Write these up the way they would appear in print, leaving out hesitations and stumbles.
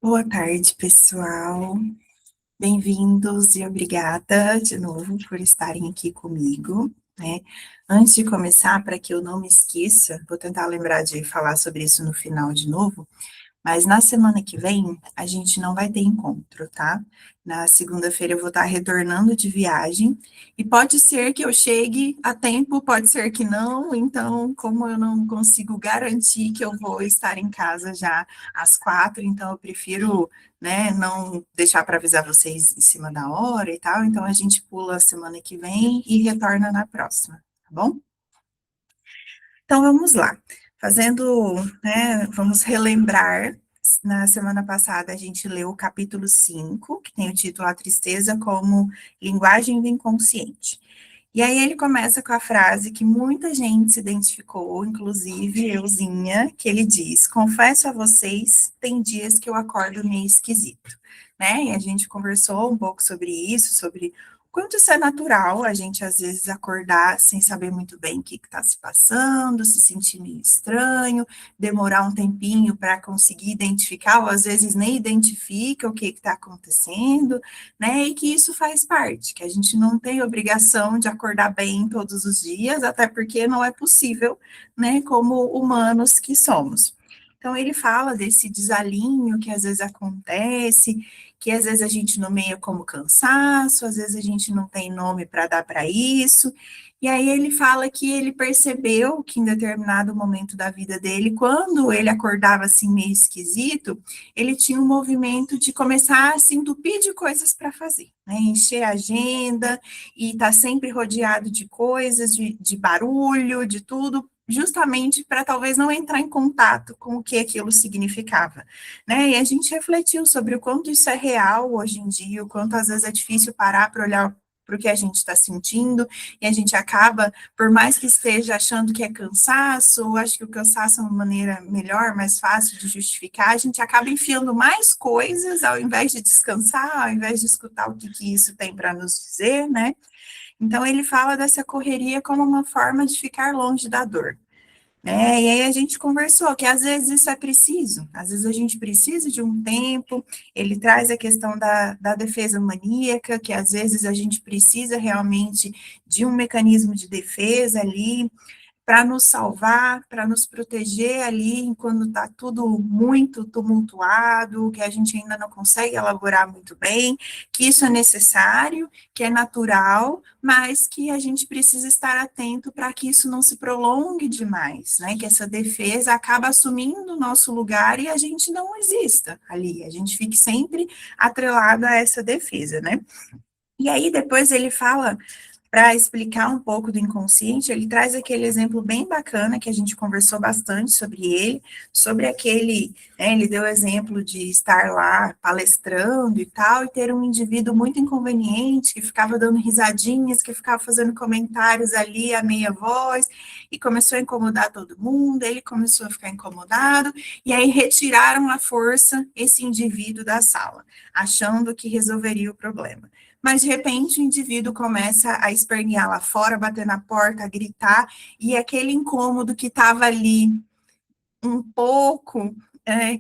Boa tarde, pessoal. Bem-vindos e obrigada de novo por estarem aqui comigo, né? Antes de começar, para que eu não me esqueça, vou tentar lembrar de falar sobre isso no final de novo. Mas na semana que vem, a gente não vai ter encontro, tá? Na segunda-feira eu vou estar retornando de viagem, e pode ser que eu chegue a tempo, pode ser que não, então, como eu não consigo garantir que eu vou estar em casa já às 4, então eu prefiro, né, não deixar para avisar vocês em cima da hora e tal, então a gente pula a semana que vem e retorna na próxima, tá bom? Então vamos lá. Fazendo, né, vamos relembrar. Na semana passada a gente leu o capítulo 5, que tem o título A Tristeza como Linguagem do Inconsciente. E aí ele começa com a frase que muita gente se identificou, inclusive euzinha, que ele diz: confesso a vocês, tem dias que eu acordo meio esquisito, né? E a gente conversou um pouco sobre isso, sobre o quanto isso é natural, a gente às vezes acordar sem saber muito bem o que está se passando, se sentir meio estranho, demorar um tempinho para conseguir identificar, ou às vezes nem identifica o que está acontecendo, né? E que isso faz parte, que a gente não tem obrigação de acordar bem todos os dias, até porque não é possível, né? Como humanos que somos. Então, ele fala desse desalinho que às vezes acontece, que às vezes a gente nomeia como cansaço, às vezes a gente não tem nome para dar para isso. E aí ele fala que ele percebeu que em determinado momento da vida dele, quando ele acordava assim meio esquisito, ele tinha um movimento de começar a se entupir de coisas para fazer, né? Encher a agenda e estar tá sempre rodeado de coisas, de barulho, de tudo, justamente para talvez não entrar em contato com o que aquilo significava, né? E a gente refletiu sobre o quanto isso é real hoje em dia, o quanto às vezes é difícil parar para olhar para o que a gente está sentindo, e a gente acaba, por mais que esteja achando que é cansaço, eu acho que o cansaço é uma maneira melhor, mais fácil de justificar, a gente acaba enfiando mais coisas ao invés de descansar, ao invés de escutar o que, que isso tem para nos dizer, né? Então, ele fala dessa correria como uma forma de ficar longe da dor. Né? E aí a gente conversou que às vezes isso é preciso, às vezes a gente precisa de um tempo, ele traz a questão da defesa maníaca, que às vezes a gente precisa realmente de um mecanismo de defesa ali, para nos salvar, para nos proteger ali quando está tudo muito tumultuado, que a gente ainda não consegue elaborar muito bem, que isso é necessário, que é natural, mas que a gente precisa estar atento para que isso não se prolongue demais, né? Que essa defesa acaba assumindo o nosso lugar e a gente não exista ali, a gente fique sempre atrelado a essa defesa, né? E aí depois ele fala para explicar um pouco do inconsciente, ele traz aquele exemplo bem bacana que a gente conversou bastante sobre ele, sobre aquele, né, ele deu exemplo de estar lá palestrando e tal, e ter um indivíduo muito inconveniente, que ficava dando risadinhas, que ficava fazendo comentários ali a meia voz, e começou a incomodar todo mundo, ele começou a ficar incomodado, e aí retiraram à força esse indivíduo da sala, achando que resolveria o problema. Mas, de repente, o indivíduo começa a espernear lá fora, bater na porta, a gritar, e aquele incômodo que estava ali um pouco,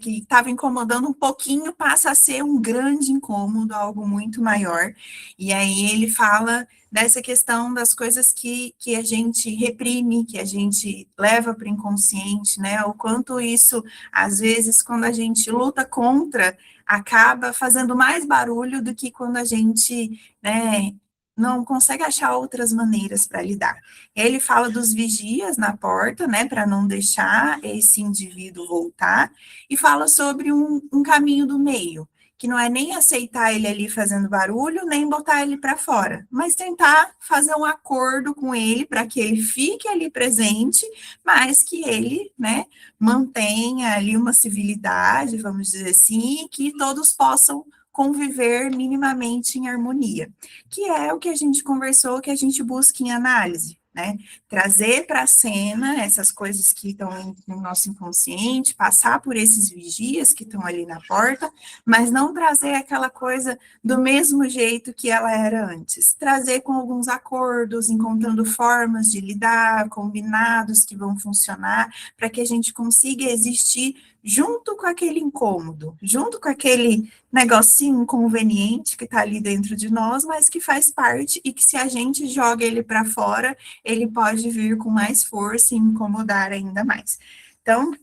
que estava incomodando um pouquinho, passa a ser um grande incômodo, algo muito maior. E aí ele fala dessa questão das coisas que a gente reprime, que a gente leva para o inconsciente, né? O quanto isso, às vezes, quando a gente luta contra, acaba fazendo mais barulho do que quando a gente, né, não consegue achar outras maneiras para lidar. Ele fala dos vigias na porta, né, para não deixar esse indivíduo voltar, e fala sobre um caminho do meio, que não é nem aceitar ele ali fazendo barulho, nem botar ele para fora, mas tentar fazer um acordo com ele para que ele fique ali presente, mas que ele, né, mantenha ali uma civilidade, vamos dizer assim, e que todos possam conviver minimamente em harmonia, que é o que a gente conversou, que a gente busca em análise, né? Trazer para a cena essas coisas que estão no nosso inconsciente, passar por esses vigias que estão ali na porta, mas não trazer aquela coisa do mesmo jeito que ela era antes. Trazer com alguns acordos, encontrando formas de lidar, combinados que vão funcionar, para que a gente consiga existir junto com aquele incômodo, junto com aquele negocinho inconveniente que está ali dentro de nós, mas que faz parte e que se a gente joga ele para fora, ele pode vir com mais força e incomodar ainda mais. Então,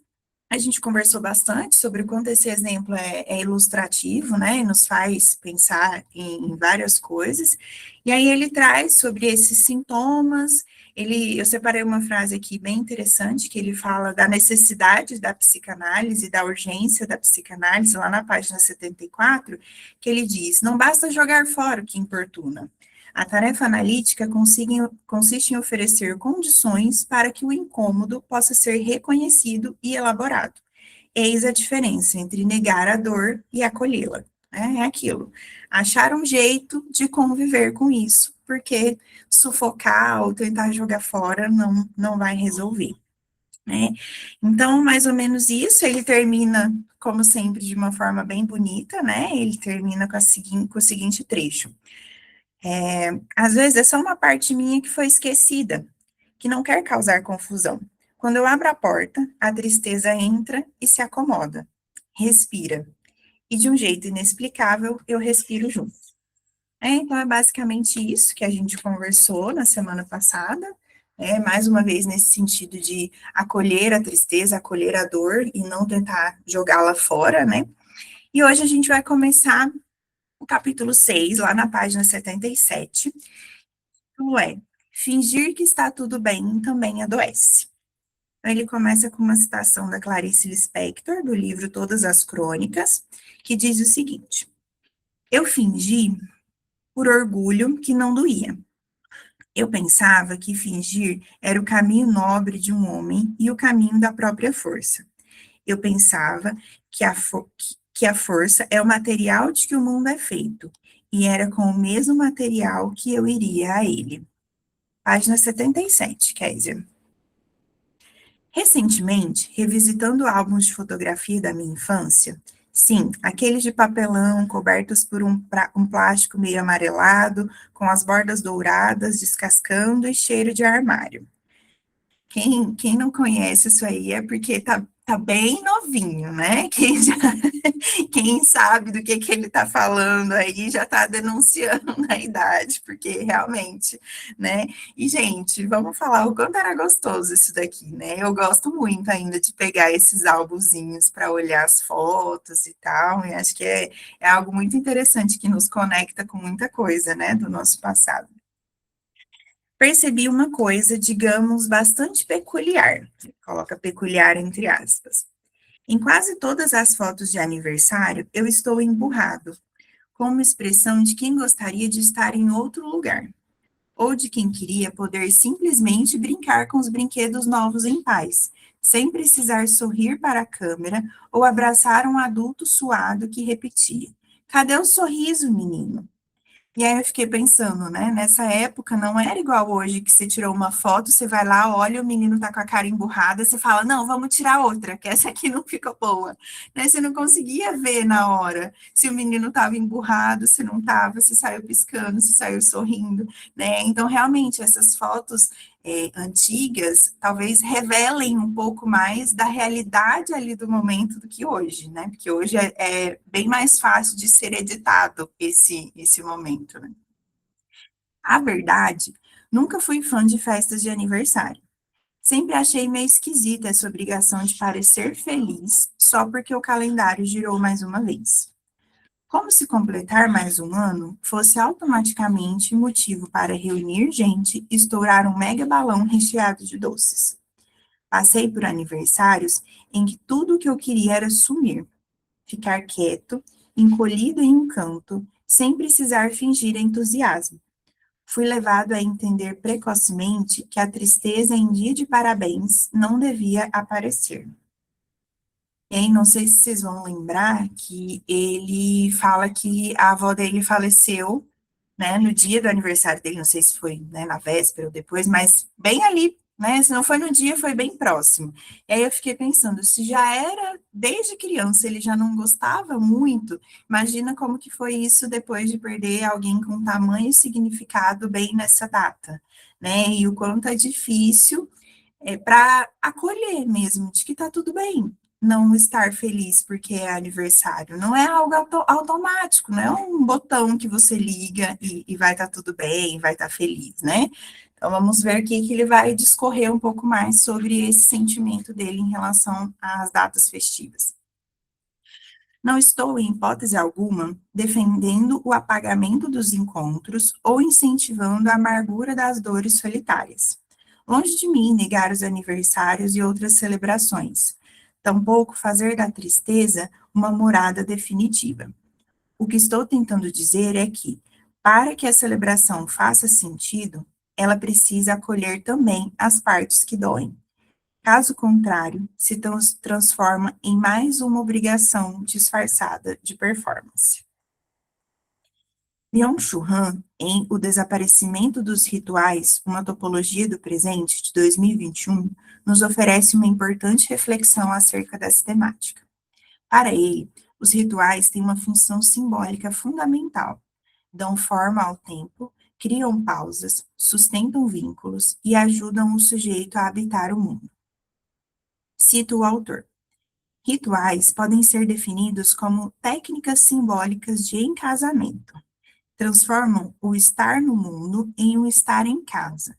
a gente conversou bastante sobre o quanto esse exemplo é ilustrativo, né, e nos faz pensar em várias coisas, e aí ele traz sobre esses sintomas, eu separei uma frase aqui bem interessante, que ele fala da necessidade da psicanálise, da urgência da psicanálise, lá na página 74, que ele diz, não basta jogar fora o que importuna, a tarefa analítica consiste em oferecer condições para que o incômodo possa ser reconhecido e elaborado. Eis a diferença entre negar a dor e acolhê-la. É aquilo. Achar um jeito de conviver com isso, porque sufocar ou tentar jogar fora não vai resolver. Né? Então, mais ou menos isso, ele termina, como sempre, de uma forma bem bonita, né? Ele termina com o seguinte trecho. Às vezes é só uma parte minha que foi esquecida, que não quer causar confusão. Quando eu abro a porta, a tristeza entra e se acomoda, respira. E de um jeito inexplicável, eu respiro junto. Então, é basicamente isso que a gente conversou na semana passada. Mais uma vez, nesse sentido de acolher a tristeza, acolher a dor e não tentar jogá-la fora, né? E hoje a gente vai começar o capítulo 6 lá na página 77. Fingir que está tudo bem também adoece. Então, ele começa com uma citação da Clarice Lispector, do livro Todas as Crônicas, que diz o seguinte: eu fingi, por orgulho, que não doía. Eu pensava que fingir era o caminho nobre de um homem e o caminho da própria força. Eu pensava que a força é o material de que o mundo é feito, e era com o mesmo material que eu iria a ele. Página 77, Kézia. Recentemente, revisitando álbuns de fotografia da minha infância, sim, aqueles de papelão cobertos por um plástico meio amarelado, com as bordas douradas, descascando e cheiro de armário. Quem não conhece isso aí é porque tá bem novinho, né? Quem sabe do que ele tá falando aí já tá denunciando a idade, porque realmente, né? E, gente, vamos falar o quanto era gostoso isso daqui, né? Eu gosto muito ainda de pegar esses álbumzinhos para olhar as fotos e tal, e acho que é algo muito interessante que nos conecta com muita coisa, né, do nosso passado. Percebi uma coisa, digamos, bastante peculiar, coloca peculiar entre aspas. Em quase todas as fotos de aniversário, eu estou emburrado, com uma expressão de quem gostaria de estar em outro lugar, ou de quem queria poder simplesmente brincar com os brinquedos novos em paz, sem precisar sorrir para a câmera ou abraçar um adulto suado que repetia: cadê o sorriso, menino? E aí eu fiquei pensando, né? Nessa época não era igual hoje, que você tirou uma foto, você vai lá, olha, o menino tá com a cara emburrada, você fala, não, vamos tirar outra, que essa aqui não fica boa. Né? Você não conseguia ver na hora se o menino estava emburrado, se não estava, se saiu piscando, se saiu sorrindo, né? Então, realmente, essas fotos antigas talvez revelem um pouco mais da realidade ali do momento do que hoje, né? Porque hoje é bem mais fácil de ser editado esse momento, né? A verdade, nunca fui fã de festas de aniversário. Sempre achei meio esquisita essa obrigação de parecer feliz só porque o calendário girou mais uma vez. Como se completar mais um ano fosse automaticamente motivo para reunir gente e estourar um mega balão recheado de doces. Passei por aniversários em que tudo o que eu queria era sumir, ficar quieto, encolhido em um canto, sem precisar fingir entusiasmo. Fui levado a entender precocemente que a tristeza em dia de parabéns não devia aparecer. E aí, não sei se vocês vão lembrar que ele fala que a avó dele faleceu, né, no dia do aniversário dele, não sei se foi, né, na véspera ou depois, mas bem ali, né, se não foi no dia, foi bem próximo. E aí eu fiquei pensando, se já era desde criança, ele já não gostava muito, imagina como que foi isso depois de perder alguém com tamanho significado bem nessa data, né, e o quanto é difícil para acolher mesmo, de que tá tudo bem, não estar feliz porque é aniversário? Não é algo automático, não é um botão que você liga e vai estar tudo bem, vai estar feliz, né? Então, vamos ver aqui que ele vai discorrer um pouco mais sobre esse sentimento dele em relação às datas festivas. Não estou, em hipótese alguma, defendendo o apagamento dos encontros ou incentivando a amargura das dores solitárias. Longe de mim negar os aniversários e outras celebrações, tampouco fazer da tristeza uma morada definitiva. O que estou tentando dizer é que, para que a celebração faça sentido, ela precisa acolher também as partes que doem. Caso contrário, se transforma em mais uma obrigação disfarçada de performance. Byung-Chul Han, em O Desaparecimento dos Rituais, uma topologia do presente, de 2021, nos oferece uma importante reflexão acerca dessa temática. Para ele, os rituais têm uma função simbólica fundamental. Dão forma ao tempo, criam pausas, sustentam vínculos e ajudam o sujeito a habitar o mundo. Cito o autor. Rituais podem ser definidos como técnicas simbólicas de encasamento. Transformam o estar no mundo em um estar em casa.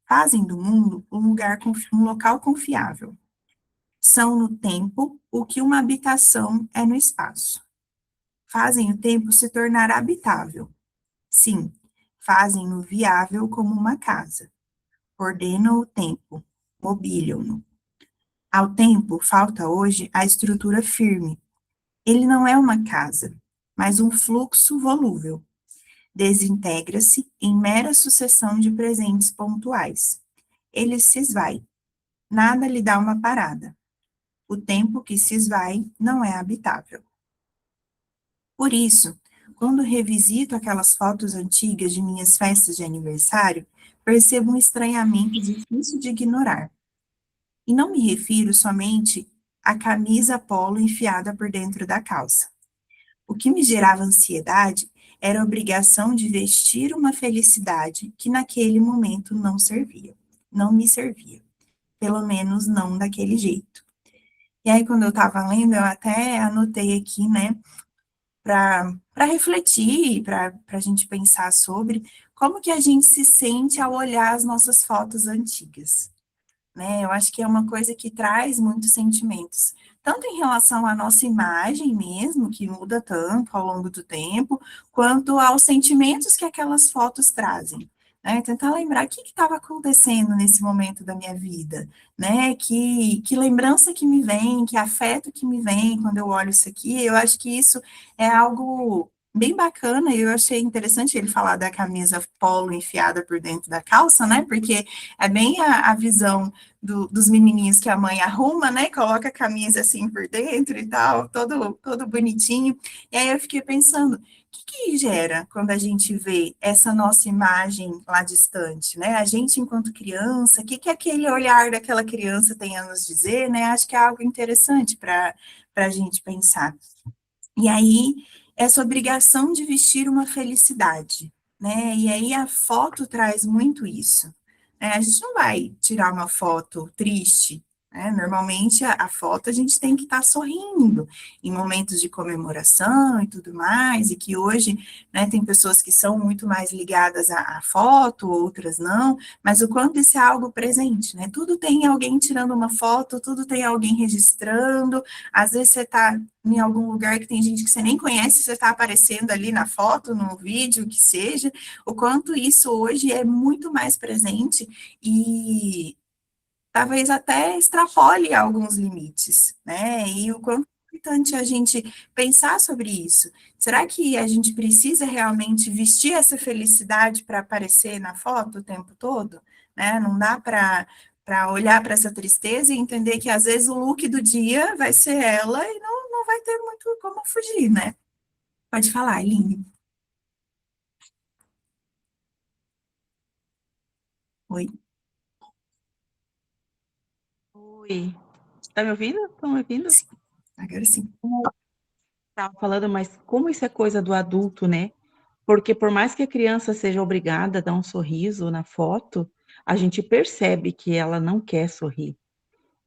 Fazem do mundo um local confiável. São no tempo o que uma habitação é no espaço. Fazem o tempo se tornar habitável. Sim, fazem-no viável como uma casa. Ordenam o tempo, mobiliam-no. Ao tempo falta hoje a estrutura firme. Ele não é uma casa, mas um fluxo volúvel. Desintegra-se em mera sucessão de presentes pontuais. Ele se esvai. Nada lhe dá uma parada. O tempo que se esvai não é habitável. Por isso, quando revisito aquelas fotos antigas de minhas festas de aniversário, percebo um estranhamento difícil de ignorar. E não me refiro somente à camisa polo enfiada por dentro da calça. O que me gerava ansiedade era a obrigação de vestir uma felicidade que naquele momento não servia, não me servia, pelo menos não daquele jeito. E aí, quando eu estava lendo, eu até anotei aqui, né, para refletir, para a gente pensar sobre como que a gente se sente ao olhar as nossas fotos antigas, né? Eu acho que é uma coisa que traz muitos sentimentos, tanto em relação à nossa imagem mesmo, que muda tanto ao longo do tempo, quanto aos sentimentos que aquelas fotos trazem. Né, tentar lembrar o que estava acontecendo nesse momento da minha vida, né? Que lembrança que me vem, que afeto que me vem quando eu olho isso aqui. Eu acho que isso é algo bem bacana. E eu achei interessante ele falar da camisa polo enfiada por dentro da calça, né? Porque é bem a visão dos menininhos que a mãe arruma, né? Coloca a camisa assim por dentro e tal, todo bonitinho. E aí eu fiquei pensando, o que gera quando a gente vê essa nossa imagem lá distante, né? A gente, enquanto criança, o que aquele olhar daquela criança tem a nos dizer, né? Acho que é algo interessante para a gente pensar. E aí, essa obrigação de vestir uma felicidade, né? E aí a foto traz muito isso. Né? A gente não vai tirar uma foto triste, né? Normalmente a foto a gente tem que estar sorrindo em momentos de comemoração e tudo mais, e que hoje, né, tem pessoas que são muito mais ligadas à foto, outras não, mas o quanto isso é algo presente, né? Tudo tem alguém tirando uma foto, tudo tem alguém registrando, às vezes você está em algum lugar que tem gente que você nem conhece, você está aparecendo ali na foto, no vídeo, que seja, o quanto isso hoje é muito mais presente e talvez até extrapole alguns limites, né? E o quanto é importante a gente pensar sobre isso. Será que a gente precisa realmente vestir essa felicidade para aparecer na foto o tempo todo? Né? Não dá para olhar para essa tristeza e entender que às vezes o look do dia vai ser ela e não vai ter muito como fugir, né? Pode falar, Eline. Oi. Oi, tá me ouvindo? Estão me ouvindo? Sim, agora sim. Estava falando, mas como isso é coisa do adulto, né? Porque por mais que a criança seja obrigada a dar um sorriso na foto, a gente percebe que ela não quer sorrir,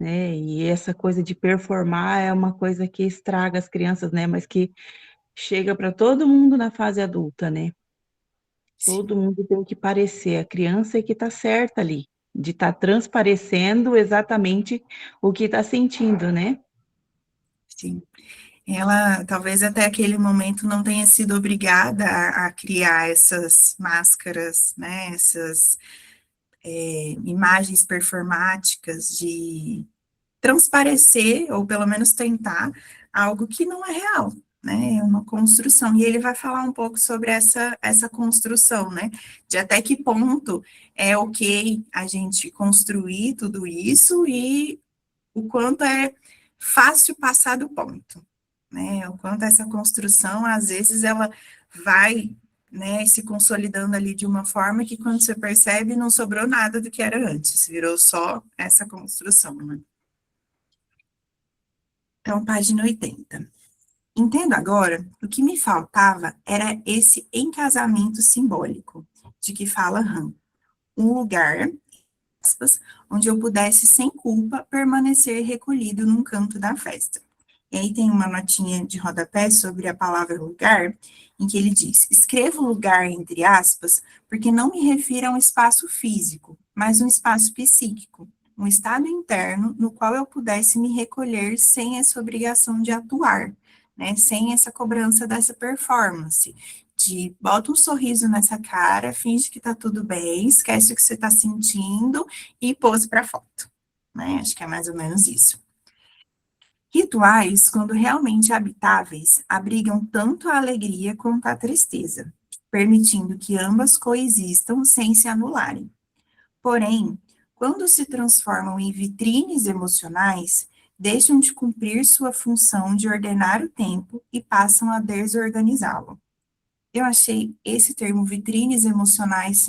né? E essa coisa de performar é uma coisa que estraga as crianças, né? Mas que chega para todo mundo na fase adulta, né? Todo Sim, mundo tem que parecer, a criança é que está certa ali, de estar transparecendo exatamente o que está sentindo, né? sim. Ela talvez até aquele momento não tenha sido obrigada a criar essas máscaras, né? Essas imagens performáticas de transparecer, ou pelo menos tentar, algo que não é real, né? É uma construção. E ele vai falar um pouco sobre essa construção, né? De até que ponto é ok a gente construir tudo isso e o quanto é fácil passar do ponto, né? O quanto essa construção, às vezes, ela vai, né, se consolidando ali de uma forma que quando você percebe não sobrou nada do que era antes, virou só essa construção, né? Então, página 80. Entendo agora, o que me faltava era esse encasamento simbólico, de que fala Han. Um lugar, aspas, onde eu pudesse, sem culpa, permanecer recolhido num canto da festa. E aí tem uma notinha de rodapé sobre a palavra lugar, em que ele diz: escrevo lugar entre aspas, porque não me refiro a um espaço físico, mas um espaço psíquico, um estado interno no qual eu pudesse me recolher sem essa obrigação de atuar, né? Sem essa cobrança dessa performance. De bota um sorriso nessa cara, finge que tá tudo bem, esquece o que você tá sentindo e pose para foto, né? Acho que é mais ou menos isso. Rituais, quando realmente habitáveis, abrigam tanto a alegria quanto a tristeza, permitindo que ambas coexistam sem se anularem. Porém, quando se transformam em vitrines emocionais, deixam de cumprir sua função de ordenar o tempo e passam a desorganizá-lo. Eu achei esse termo vitrines emocionais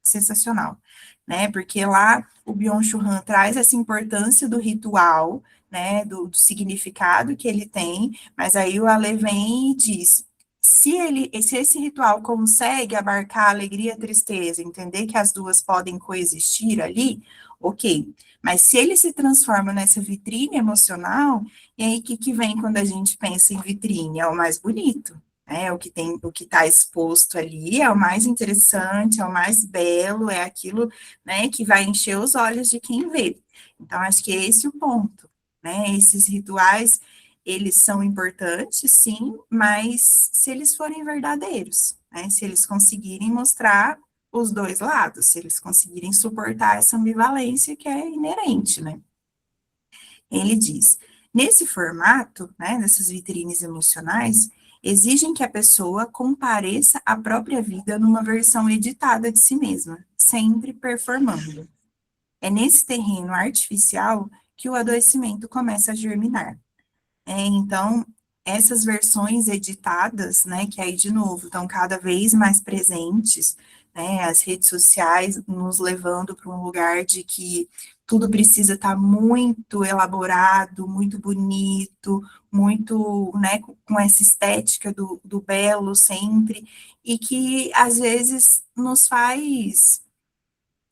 sensacional, né? Porque lá o Byung-Chul Han traz essa importância do ritual, né? Do significado que ele tem, mas aí o Ale vem e diz: se esse ritual consegue abarcar a alegria e a tristeza, entender que as duas podem coexistir ali, ok. Mas se ele se transforma nessa vitrine emocional, e aí o que vem quando a gente pensa em vitrine? É o mais bonito, né? O que tem, o que está exposto ali é o mais interessante, é o mais belo, é aquilo, né, que vai encher os olhos de quem vê. Então, acho que esse é o ponto, né? Esses rituais, eles são importantes, sim, mas se eles forem verdadeiros, né? Se eles conseguirem mostrar os dois lados, se eles conseguirem suportar essa ambivalência que é inerente, né? Ele diz: nesse formato, né, nessas vitrines emocionais, exigem que a pessoa compareça à própria vida numa versão editada de si mesma, sempre performando. É nesse terreno artificial que o adoecimento começa a germinar. Então, essas versões editadas, né, que aí, de novo, estão cada vez mais presentes, né, as redes sociais nos levando para um lugar de que tudo precisa estar muito elaborado, muito bonito, muito, né, com essa estética do belo sempre, e que, às vezes, nos faz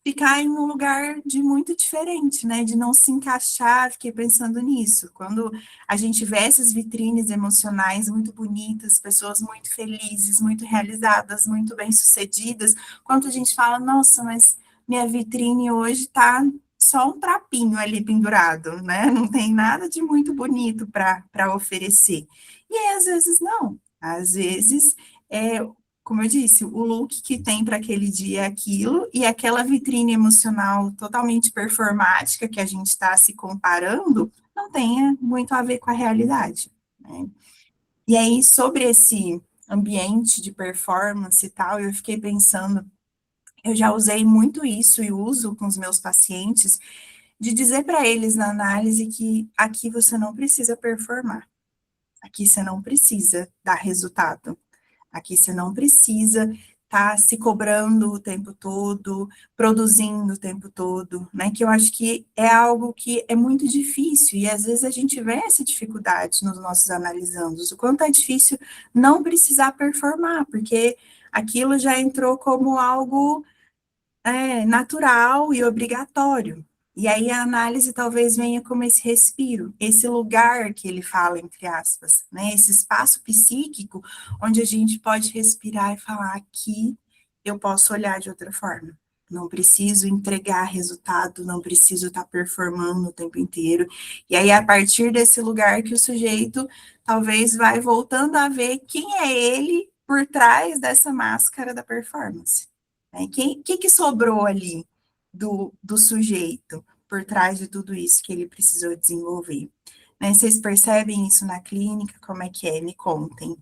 ficar em um lugar de muito diferente, né? De não se encaixar, fiquei pensando nisso. Quando a gente vê essas vitrines emocionais muito bonitas, pessoas muito felizes, muito realizadas, muito bem-sucedidas, quando a gente fala, nossa, mas minha vitrine hoje tá só um trapinho ali pendurado, né? Não tem nada de muito bonito para oferecer. E aí, às vezes, não. Às vezes, é, como eu disse, o look que tem para aquele dia é aquilo, e aquela vitrine emocional totalmente performática que a gente está se comparando, não tenha muito a ver com a realidade, né? E aí, sobre esse ambiente de performance e tal, eu fiquei pensando, eu já usei muito isso e uso com os meus pacientes, de dizer para eles na análise que aqui você não precisa performar, aqui você não precisa dar resultado. Aqui você não precisa estar se cobrando o tempo todo, produzindo o tempo todo, né? Que eu acho que é algo que é muito difícil, e às vezes a gente vê essa dificuldade nos nossos analisandos, o quanto é difícil não precisar performar, porque aquilo já entrou como algo natural e obrigatório. E aí a análise talvez venha como esse respiro, esse lugar que ele fala, entre aspas, né? Esse espaço psíquico onde a gente pode respirar e falar: aqui eu posso olhar de outra forma. Não preciso entregar resultado, não preciso estar performando o tempo inteiro. E aí, a partir desse lugar que o sujeito talvez vai voltando a ver quem é ele por trás dessa máscara da performance. Né? Que sobrou ali do sujeito por trás de tudo isso que ele precisou desenvolver? Né? Vocês percebem isso na clínica? Como é que é? Me contem.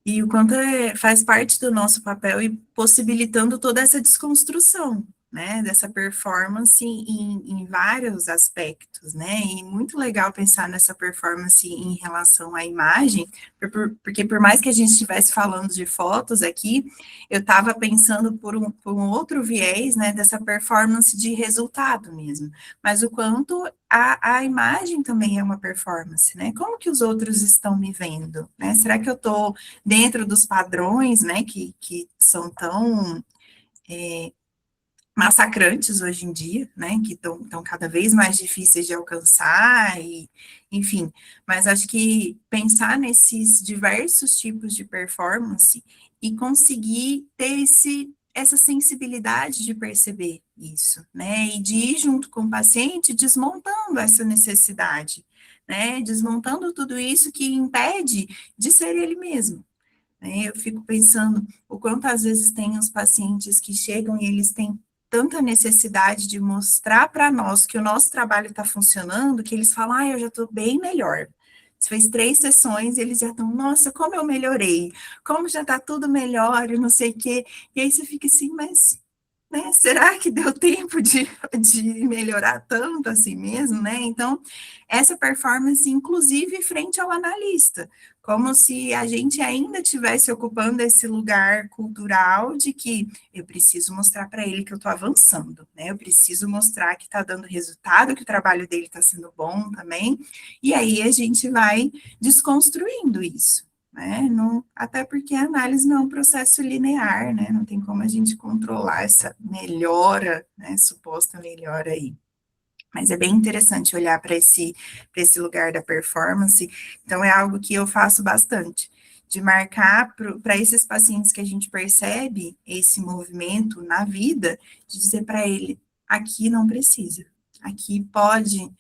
E o quanto faz parte do nosso papel e possibilitando toda essa desconstrução, né, dessa performance em vários aspectos, né, e muito legal pensar nessa performance em relação à imagem, porque por mais que a gente estivesse falando de fotos aqui, eu estava pensando por um outro viés, né, dessa performance de resultado mesmo, mas o quanto a imagem também é uma performance, né, como que os outros estão me vendo, né, será que eu estou dentro dos padrões, né, que são tão massacrantes hoje em dia, né, que estão cada vez mais difíceis de alcançar, e, enfim, mas acho que pensar nesses diversos tipos de performance e conseguir ter essa sensibilidade de perceber isso, né, e de ir junto com o paciente desmontando essa necessidade, né, desmontando tudo isso que impede de ser ele mesmo. Né? Eu fico pensando o quanto às vezes tem os pacientes que chegam e eles têm tanta necessidade de mostrar para nós que o nosso trabalho está funcionando, que eles falam: eu já estou bem melhor. Você fez 3 sessões e eles já estão: nossa, como eu melhorei, como já está tudo melhor, e não sei o quê. E aí você fica assim: mas, né, será que deu tempo de melhorar tanto assim mesmo, né? Então, essa performance, inclusive, frente ao analista, como se a gente ainda estivesse ocupando esse lugar cultural de que eu preciso mostrar para ele que eu estou avançando, né? Eu preciso mostrar que está dando resultado, que o trabalho dele está sendo bom também, e aí a gente vai desconstruindo isso. Né? Não, até porque a análise não é um processo linear, né? Não tem como a gente controlar essa melhora, né? Suposta melhora aí. Mas é bem interessante olhar para esse lugar da performance. Então, é algo que eu faço bastante, de marcar para esses pacientes que a gente percebe esse movimento na vida, de dizer para ele: aqui não precisa, aqui pode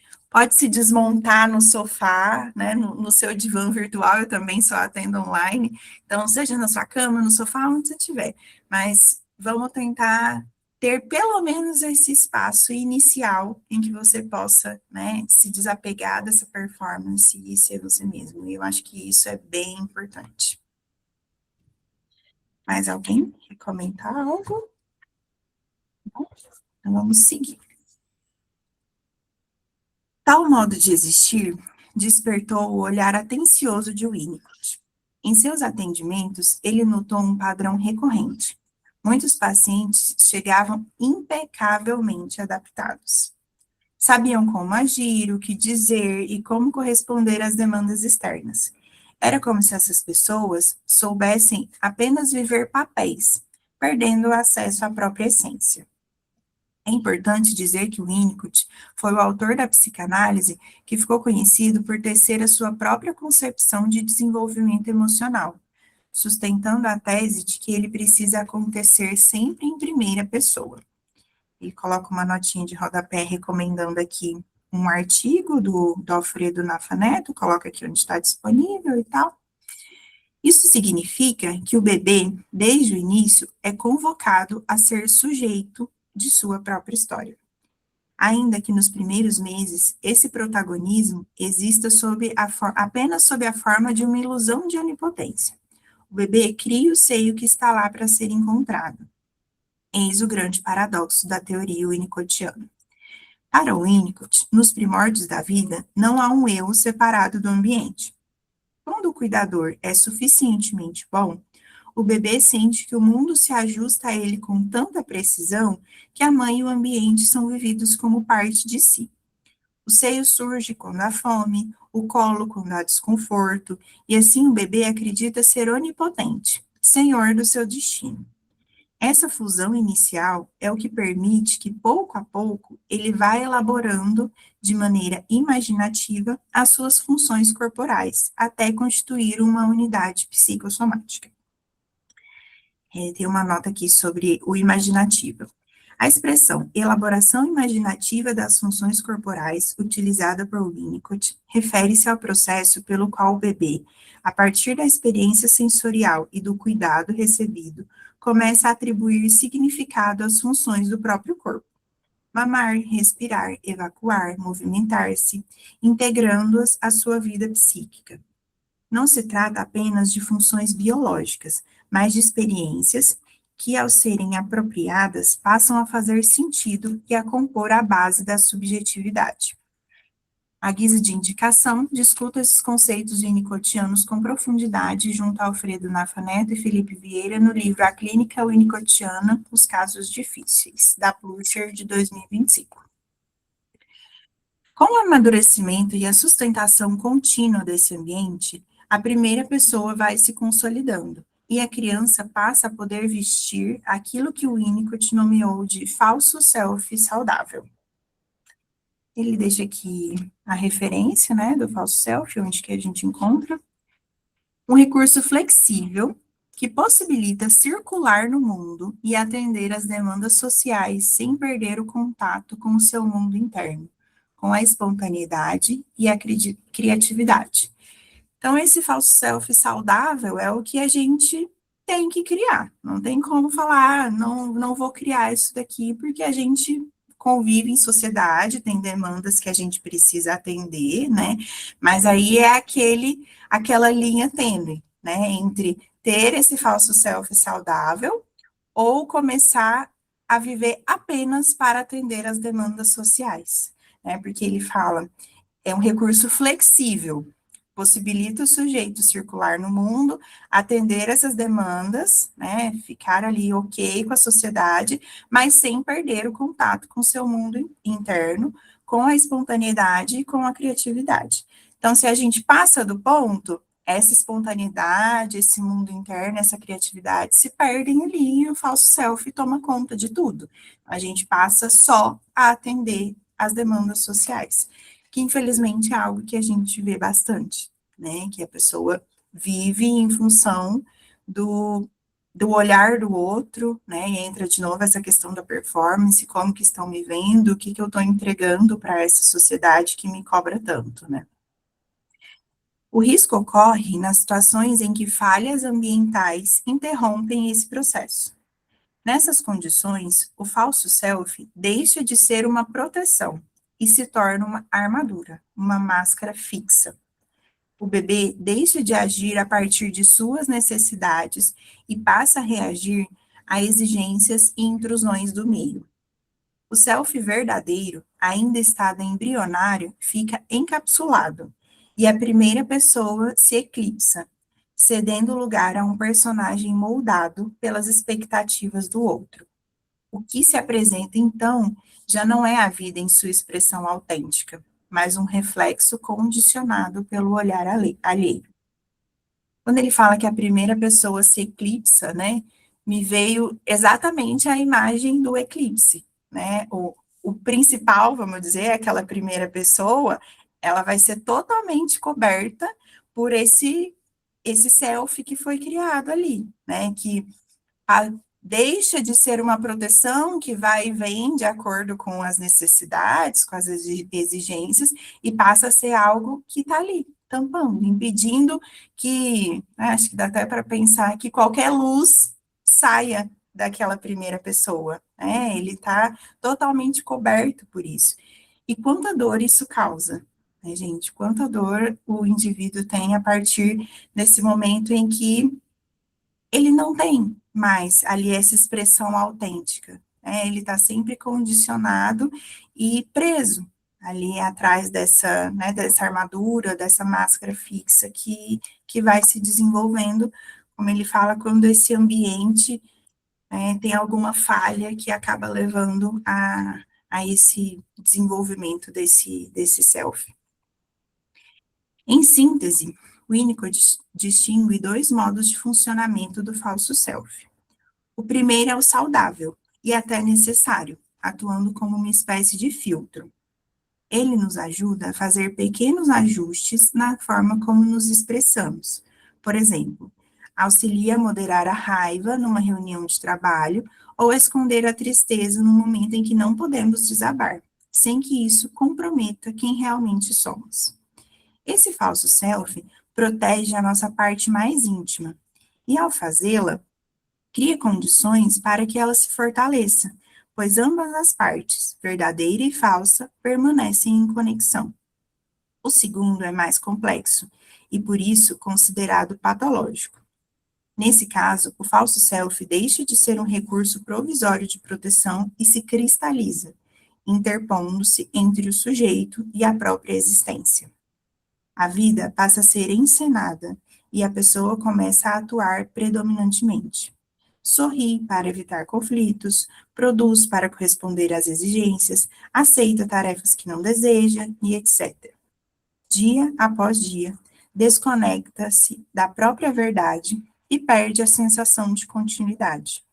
se desmontar no sofá, né, no seu divã virtual. Eu também só atendo online, então, seja na sua cama, no sofá, onde você estiver, mas vamos tentar ter pelo menos esse espaço inicial em que você possa, né, se desapegar dessa performance e ser você mesmo. E eu acho que isso é bem importante. Mais alguém quer comentar algo? Não? Então vamos seguir. Tal modo de existir despertou o olhar atencioso de Winnicott. Em seus atendimentos, ele notou um padrão recorrente. Muitos pacientes chegavam impecavelmente adaptados. Sabiam como agir, o que dizer e como corresponder às demandas externas. Era como se essas pessoas soubessem apenas viver papéis, perdendo o acesso à própria essência. É importante dizer que Winnicott foi o autor da psicanálise que ficou conhecido por tecer a sua própria concepção de desenvolvimento emocional, sustentando a tese de que ele precisa acontecer sempre em primeira pessoa. E coloca uma notinha de rodapé recomendando aqui um artigo do Alfredo Nafaneto, coloca aqui onde está disponível e tal. Isso significa que o bebê, desde o início, é convocado a ser sujeito de sua própria história. Ainda que nos primeiros meses, esse protagonismo exista apenas sob a forma de uma ilusão de onipotência. O bebê cria o seio que está lá para ser encontrado. Eis o grande paradoxo da teoria winnicottiana. Para Winnicott, nos primórdios da vida, não há um eu separado do ambiente. Quando o cuidador é suficientemente bom, o bebê sente que o mundo se ajusta a ele com tanta precisão que a mãe e o ambiente são vividos como parte de si. O seio surge quando há fome, o colo quando há desconforto, e assim o bebê acredita ser onipotente, senhor do seu destino. Essa fusão inicial é o que permite que, pouco a pouco, ele vá elaborando de maneira imaginativa as suas funções corporais, até constituir uma unidade psicossomática. Tem uma nota aqui sobre o imaginativo. A expressão elaboração imaginativa das funções corporais, utilizada por Winnicott, refere-se ao processo pelo qual o bebê, a partir da experiência sensorial e do cuidado recebido, começa a atribuir significado às funções do próprio corpo. Mamar, respirar, evacuar, movimentar-se, integrando-as à sua vida psíquica. Não se trata apenas de funções biológicas, mas de experiências que, ao serem apropriadas, passam a fazer sentido e a compor a base da subjetividade. À guisa de indicação, discuta esses conceitos winnicottianos com profundidade junto a Alfredo Nafa Neto e Felipe Vieira no livro A Clínica Winnicottiana, Os Casos Difíceis, da Pulitzer, de 2025. Com o amadurecimento e a sustentação contínua desse ambiente, a primeira pessoa vai se consolidando e a criança passa a poder vestir aquilo que o Winnicott nomeou de falso self saudável. Ele deixa aqui a referência, né, do falso self, onde que a gente encontra. Um recurso flexível que possibilita circular no mundo e atender às demandas sociais sem perder o contato com o seu mundo interno, com a espontaneidade e a criatividade. Então, esse falso self saudável é o que a gente tem que criar. Não tem como falar, não vou criar isso daqui, porque a gente convive em sociedade, tem demandas que a gente precisa atender, né? Mas aí é aquela linha tênue, né? Entre ter esse falso self saudável ou começar a viver apenas para atender as demandas sociais, né? Porque ele fala, é um recurso flexível, possibilita o sujeito circular no mundo, atender essas demandas, né, ficar ali ok com a sociedade, mas sem perder o contato com o seu mundo interno, com a espontaneidade e com a criatividade. Então, se a gente passa do ponto, essa espontaneidade, esse mundo interno, essa criatividade se perdem ali e o falso self toma conta de tudo. A gente passa só a atender às demandas sociais, que infelizmente é algo que a gente vê bastante, né? Que a pessoa vive em função do olhar do outro, né? E entra de novo essa questão da performance, como que estão me vendo, o que que eu estou entregando para essa sociedade que me cobra tanto, né? O risco ocorre nas situações em que falhas ambientais interrompem esse processo. Nessas condições, o falso self deixa de ser uma proteção e se torna uma armadura, uma máscara fixa. O bebê deixa de agir a partir de suas necessidades e passa a reagir a exigências e intrusões do meio. O self verdadeiro, ainda estado embrionário, fica encapsulado e a primeira pessoa se eclipsa, cedendo lugar a um personagem moldado pelas expectativas do outro. O que se apresenta, então, já não é a vida em sua expressão autêntica, mas um reflexo condicionado pelo olhar alheio. Quando ele fala que a primeira pessoa se eclipsa, né, me veio exatamente a imagem do eclipse, né, o principal, vamos dizer, aquela primeira pessoa, ela vai ser totalmente coberta por esse self que foi criado ali, né, que deixa de ser uma proteção que vai e vem de acordo com as necessidades, com as exigências, e passa a ser algo que está ali, tampando, impedindo que, acho que dá até para pensar que qualquer luz saia daquela primeira pessoa, né? Ele está totalmente coberto por isso. E quanta dor isso causa, né, gente? Quanta dor o indivíduo tem a partir desse momento em que ele não tem mais ali essa expressão autêntica, né? Ele está sempre condicionado e preso ali atrás dessa, né, dessa armadura, dessa máscara fixa que vai se desenvolvendo, como ele fala, quando esse ambiente, né, tem alguma falha que acaba levando a esse desenvolvimento desse self. Em síntese, Winnicott distingue dois modos de funcionamento do falso self. O primeiro é o saudável, e até necessário, atuando como uma espécie de filtro. Ele nos ajuda a fazer pequenos ajustes na forma como nos expressamos. Por exemplo, auxilia a moderar a raiva numa reunião de trabalho ou a esconder a tristeza no momento em que não podemos desabar, sem que isso comprometa quem realmente somos. Esse falso self protege a nossa parte mais íntima e, ao fazê-la, cria condições para que ela se fortaleça, pois ambas as partes, verdadeira e falsa, permanecem em conexão. O segundo é mais complexo e, por isso, considerado patológico. Nesse caso, o falso self deixa de ser um recurso provisório de proteção e se cristaliza, interpondo-se entre o sujeito e a própria existência. A vida passa a ser encenada e a pessoa começa a atuar predominantemente. Sorri para evitar conflitos, produz para corresponder às exigências, aceita tarefas que não deseja e etc. Dia após dia, desconecta-se da própria verdade e perde a sensação de continuidade.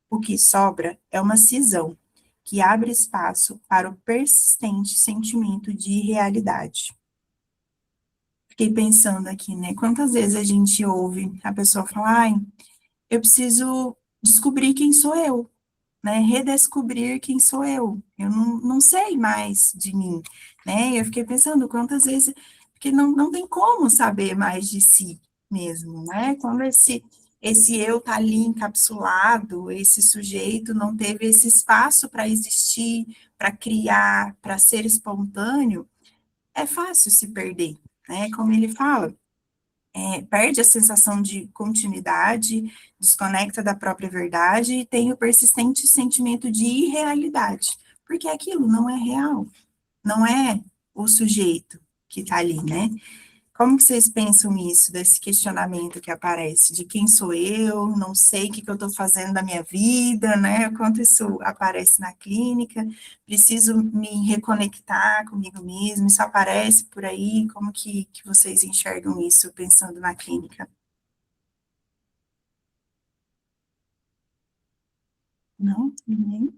O que sobra é uma cisão, que abre espaço para o persistente sentimento de irrealidade. Fiquei pensando aqui, né? Quantas vezes a gente ouve a pessoa falar, ai, eu preciso descobrir quem sou eu, né? Redescobrir quem sou eu. Eu não sei mais de mim, né? Eu fiquei pensando quantas vezes, porque não tem como saber mais de si mesmo, né? Quando esse eu tá ali encapsulado, esse sujeito não teve esse espaço para existir, para criar, para ser espontâneo, é fácil se perder, né? Como ele fala, perde a sensação de continuidade, desconecta da própria verdade e tem o persistente sentimento de irrealidade, porque aquilo não é real, não é o sujeito que está ali, né? Como que vocês pensam nisso, desse questionamento que aparece, de quem sou eu, não sei o que eu estou fazendo da minha vida, né? Quanto isso aparece na clínica, preciso me reconectar comigo mesmo, isso aparece por aí, como que vocês enxergam isso pensando na clínica? Não? Ninguém?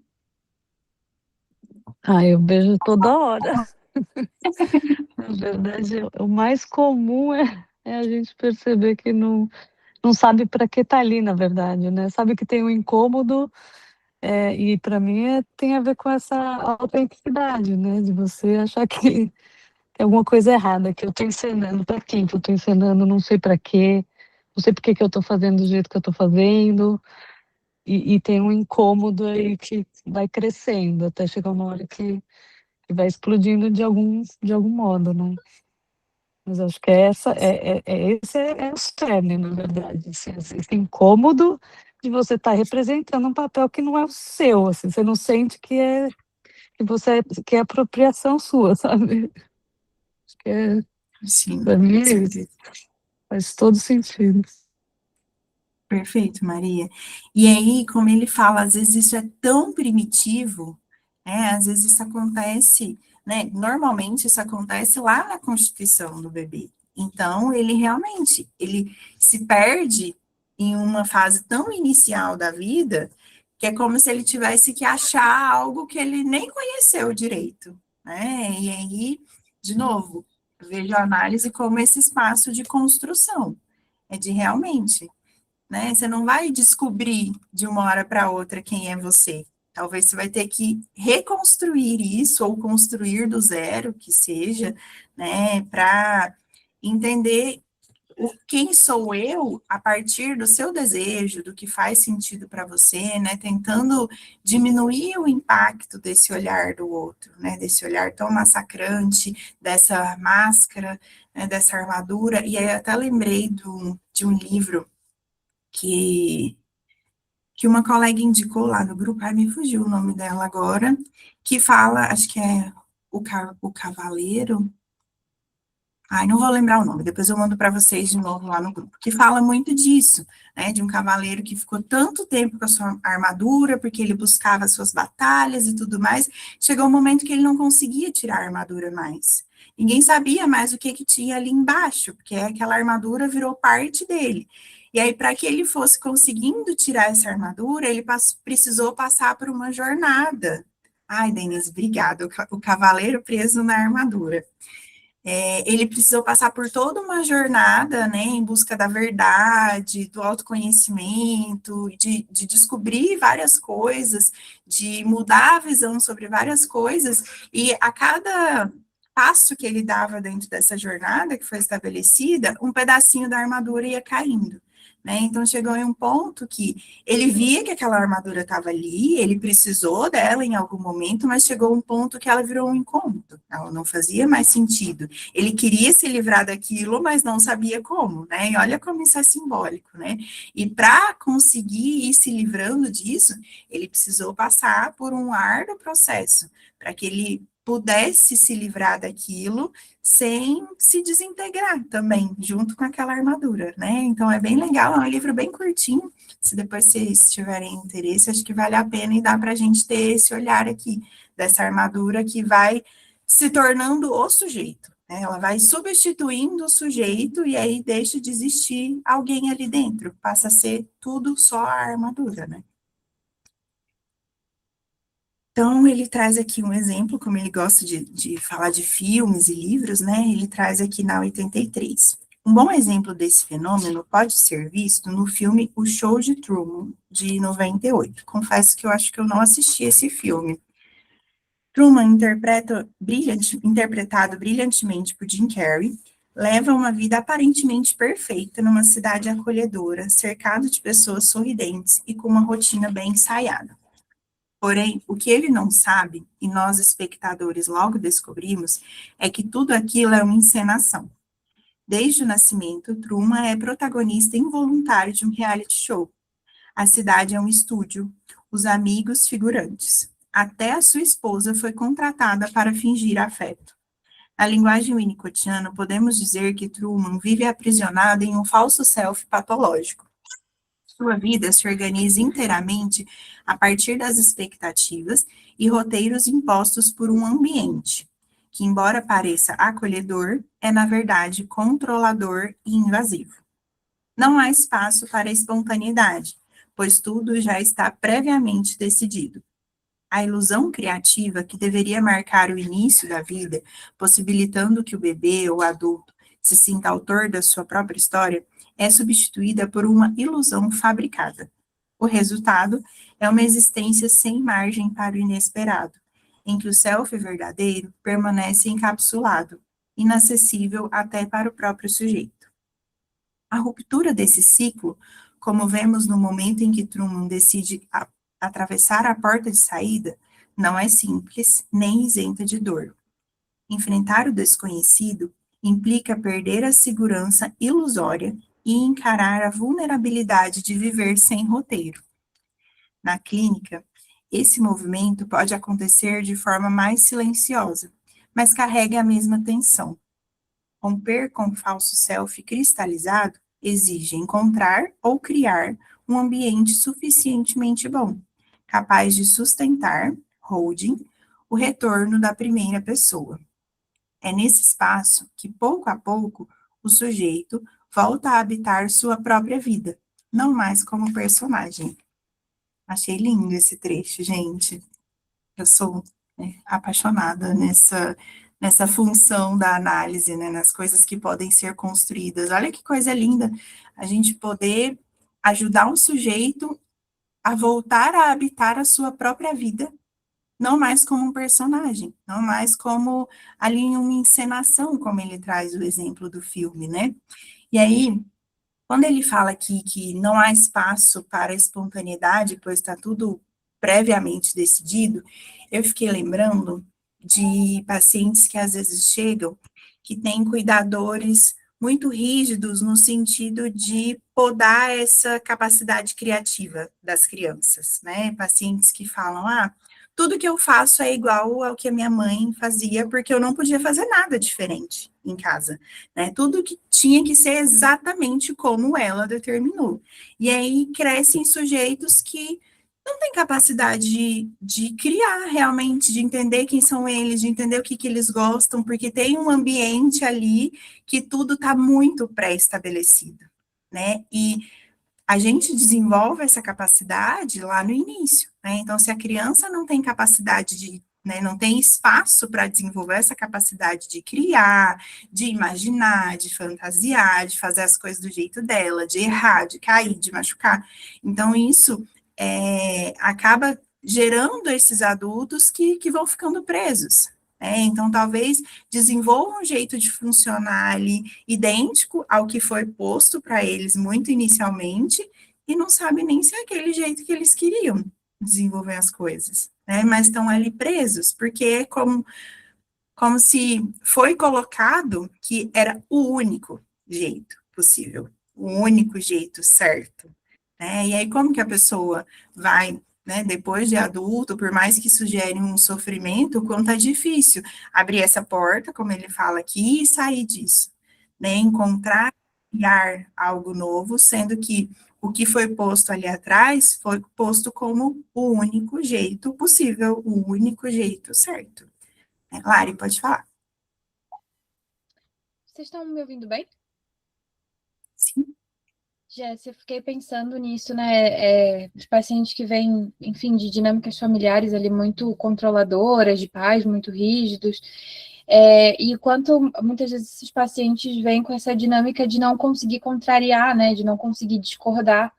Ah, eu vejo toda hora. Na verdade, o mais comum é a gente perceber que não sabe para que tá ali, na verdade, né? Sabe que tem um incômodo, e para mim tem a ver com essa autenticidade, né? De você achar que tem alguma coisa errada, que eu estou encenando para quem que eu estou encenando, não sei para quê, não sei por que que eu estou fazendo do jeito que eu estou fazendo, e tem um incômodo aí que vai crescendo até chegar uma hora que vai explodindo de algum modo, né? Mas acho que esse é o cerne, na verdade, assim, esse incômodo de você estar representando um papel que não é o seu, assim, você não sente que é apropriação sua, sabe? Acho que Sim, para mim com é isso, certeza. faz todo sentido. Perfeito, Maria. E aí, como ele fala, às vezes isso é tão primitivo, né? Às vezes isso acontece, né? Normalmente isso acontece lá na constituição do bebê. Então, ele realmente, ele se perde em uma fase tão inicial da vida, que é como se ele tivesse que achar algo que ele nem conheceu direito, né? E aí, de novo, eu vejo a análise como esse espaço de construção, é de realmente, né? Você não vai descobrir de uma hora para outra quem é você. Talvez você vai ter que reconstruir isso ou construir do zero, que seja, né, para entender quem sou eu a partir do seu desejo, do que faz sentido para você, né, tentando diminuir o impacto desse olhar do outro, né, desse olhar tão massacrante, dessa máscara, né, dessa armadura. E aí eu até lembrei de um livro que, que uma colega indicou lá no grupo, ai, me fugiu o nome dela agora, que fala, acho que é o Cavaleiro, Ai, não vou lembrar o nome, depois eu mando para vocês de novo lá no grupo, que fala muito disso, né, de um cavaleiro que ficou tanto tempo com a sua armadura, porque ele buscava as suas batalhas e tudo mais, chegou um momento que ele não conseguia tirar a armadura mais. Ninguém sabia mais o que que tinha ali embaixo, porque aquela armadura virou parte dele. E aí, para que ele fosse conseguindo tirar essa armadura, ele precisou passar por uma jornada. Ai, Denise, obrigada, o cavaleiro preso na armadura. Ele precisou passar por toda uma jornada, né, em busca da verdade, do autoconhecimento, de descobrir várias coisas, de mudar a visão sobre várias coisas, e a cada passo que ele dava dentro dessa jornada que foi estabelecida, um pedacinho da armadura ia caindo. Né? Então chegou em um ponto que ele via que aquela armadura estava ali, ele precisou dela em algum momento, mas chegou um ponto que ela virou um incômodo, ela não fazia mais sentido. Ele queria se livrar daquilo, mas não sabia como, né? E olha como isso é simbólico, né? E para conseguir ir se livrando disso, ele precisou passar por um árduo processo, para que ele pudesse se livrar daquilo sem se desintegrar também, junto com aquela armadura, né? Então é bem legal, é um livro bem curtinho. Se depois vocês tiverem interesse, acho que vale a pena e dá para a gente ter esse olhar aqui dessa armadura que vai se tornando o sujeito, né? Ela vai substituindo o sujeito e aí deixa de existir alguém ali dentro, passa a ser tudo só a armadura, né? Então, ele traz aqui um exemplo, como ele gosta de falar de filmes e livros, né? Ele traz aqui na 83. Um bom exemplo desse fenômeno pode ser visto no filme O Show de Truman, de 98. Confesso que eu acho que eu não assisti esse filme. Truman, interpretado brilhantemente por Jim Carrey, leva uma vida aparentemente perfeita numa cidade acolhedora, cercado de pessoas sorridentes e com uma rotina bem ensaiada. Porém, o que ele não sabe, e nós espectadores logo descobrimos, é que tudo aquilo é uma encenação. Desde o nascimento, Truman é protagonista involuntário de um reality show. A cidade é um estúdio, os amigos figurantes. Até a sua esposa foi contratada para fingir afeto. Na linguagem winnicottiana, podemos dizer que Truman vive aprisionado em um falso self patológico. Sua vida se organiza inteiramente a partir das expectativas e roteiros impostos por um ambiente, que, embora pareça acolhedor, é, na verdade, controlador e invasivo. Não há espaço para espontaneidade, pois tudo já está previamente decidido. A ilusão criativa que deveria marcar o início da vida, possibilitando que o bebê ou adulto se sinta autor da sua própria história, é substituída por uma ilusão fabricada. O resultado é uma existência sem margem para o inesperado, em que o self verdadeiro permanece encapsulado, inacessível até para o próprio sujeito. A ruptura desse ciclo, como vemos no momento em que Truman decide atravessar a porta de saída, não é simples nem isenta de dor. Enfrentar o desconhecido implica perder a segurança ilusória e encarar a vulnerabilidade de viver sem roteiro. Na clínica, esse movimento pode acontecer de forma mais silenciosa, mas carrega a mesma tensão. Romper com o falso self cristalizado exige encontrar ou criar um ambiente suficientemente bom, capaz de sustentar, holding, o retorno da primeira pessoa. É nesse espaço que, pouco a pouco, o sujeito volta a habitar sua própria vida, não mais como personagem. Achei lindo esse trecho, gente. Eu sou, né, apaixonada nessa função da análise, né, nas coisas que podem ser construídas. Olha que coisa linda a gente poder ajudar um sujeito a voltar a habitar a sua própria vida, não mais como um personagem, não mais como ali em uma encenação, como ele traz o exemplo do filme, né? E aí, quando ele fala aqui que não há espaço para espontaneidade, pois está tudo previamente decidido, eu fiquei lembrando de pacientes que às vezes chegam, que têm cuidadores muito rígidos no sentido de podar essa capacidade criativa das crianças, né? Pacientes que falam, tudo que eu faço é igual ao que a minha mãe fazia, porque eu não podia fazer nada diferente em casa, né? Tudo que tinha que ser exatamente como ela determinou. E aí crescem sujeitos que não têm capacidade de criar realmente, de entender quem são eles, de entender o que eles gostam, porque tem um ambiente ali que tudo está muito pré-estabelecido, né? E a gente desenvolve essa capacidade lá no início, né? Então, se a criança não tem capacidade de, né, não tem espaço para desenvolver essa capacidade de criar, de imaginar, de fantasiar, de fazer as coisas do jeito dela, de errar, de cair, de machucar. Então, isso acaba gerando esses adultos que vão ficando presos. Então, talvez desenvolvam um jeito de funcionar ali idêntico ao que foi posto para eles muito inicialmente, e não sabem nem se é aquele jeito que eles queriam desenvolver as coisas, né? Mas estão ali presos, porque é como se foi colocado que era o único jeito possível, o único jeito certo, né? E aí, como que a pessoa vai, né, depois de adulto, por mais que isso gere um sofrimento, o quanto é difícil abrir essa porta, como ele fala aqui, e sair disso, né? Encontrar, criar algo novo, sendo que o que foi posto ali atrás foi posto como o único jeito possível, o único jeito certo. Lari, pode falar. Vocês estão me ouvindo bem? Sim. Jéssica, eu fiquei pensando nisso, né? De pacientes que vêm, enfim, de dinâmicas familiares ali muito controladoras, de pais muito rígidos, e quanto muitas vezes esses pacientes vêm com essa dinâmica de não conseguir contrariar, né? De não conseguir discordar,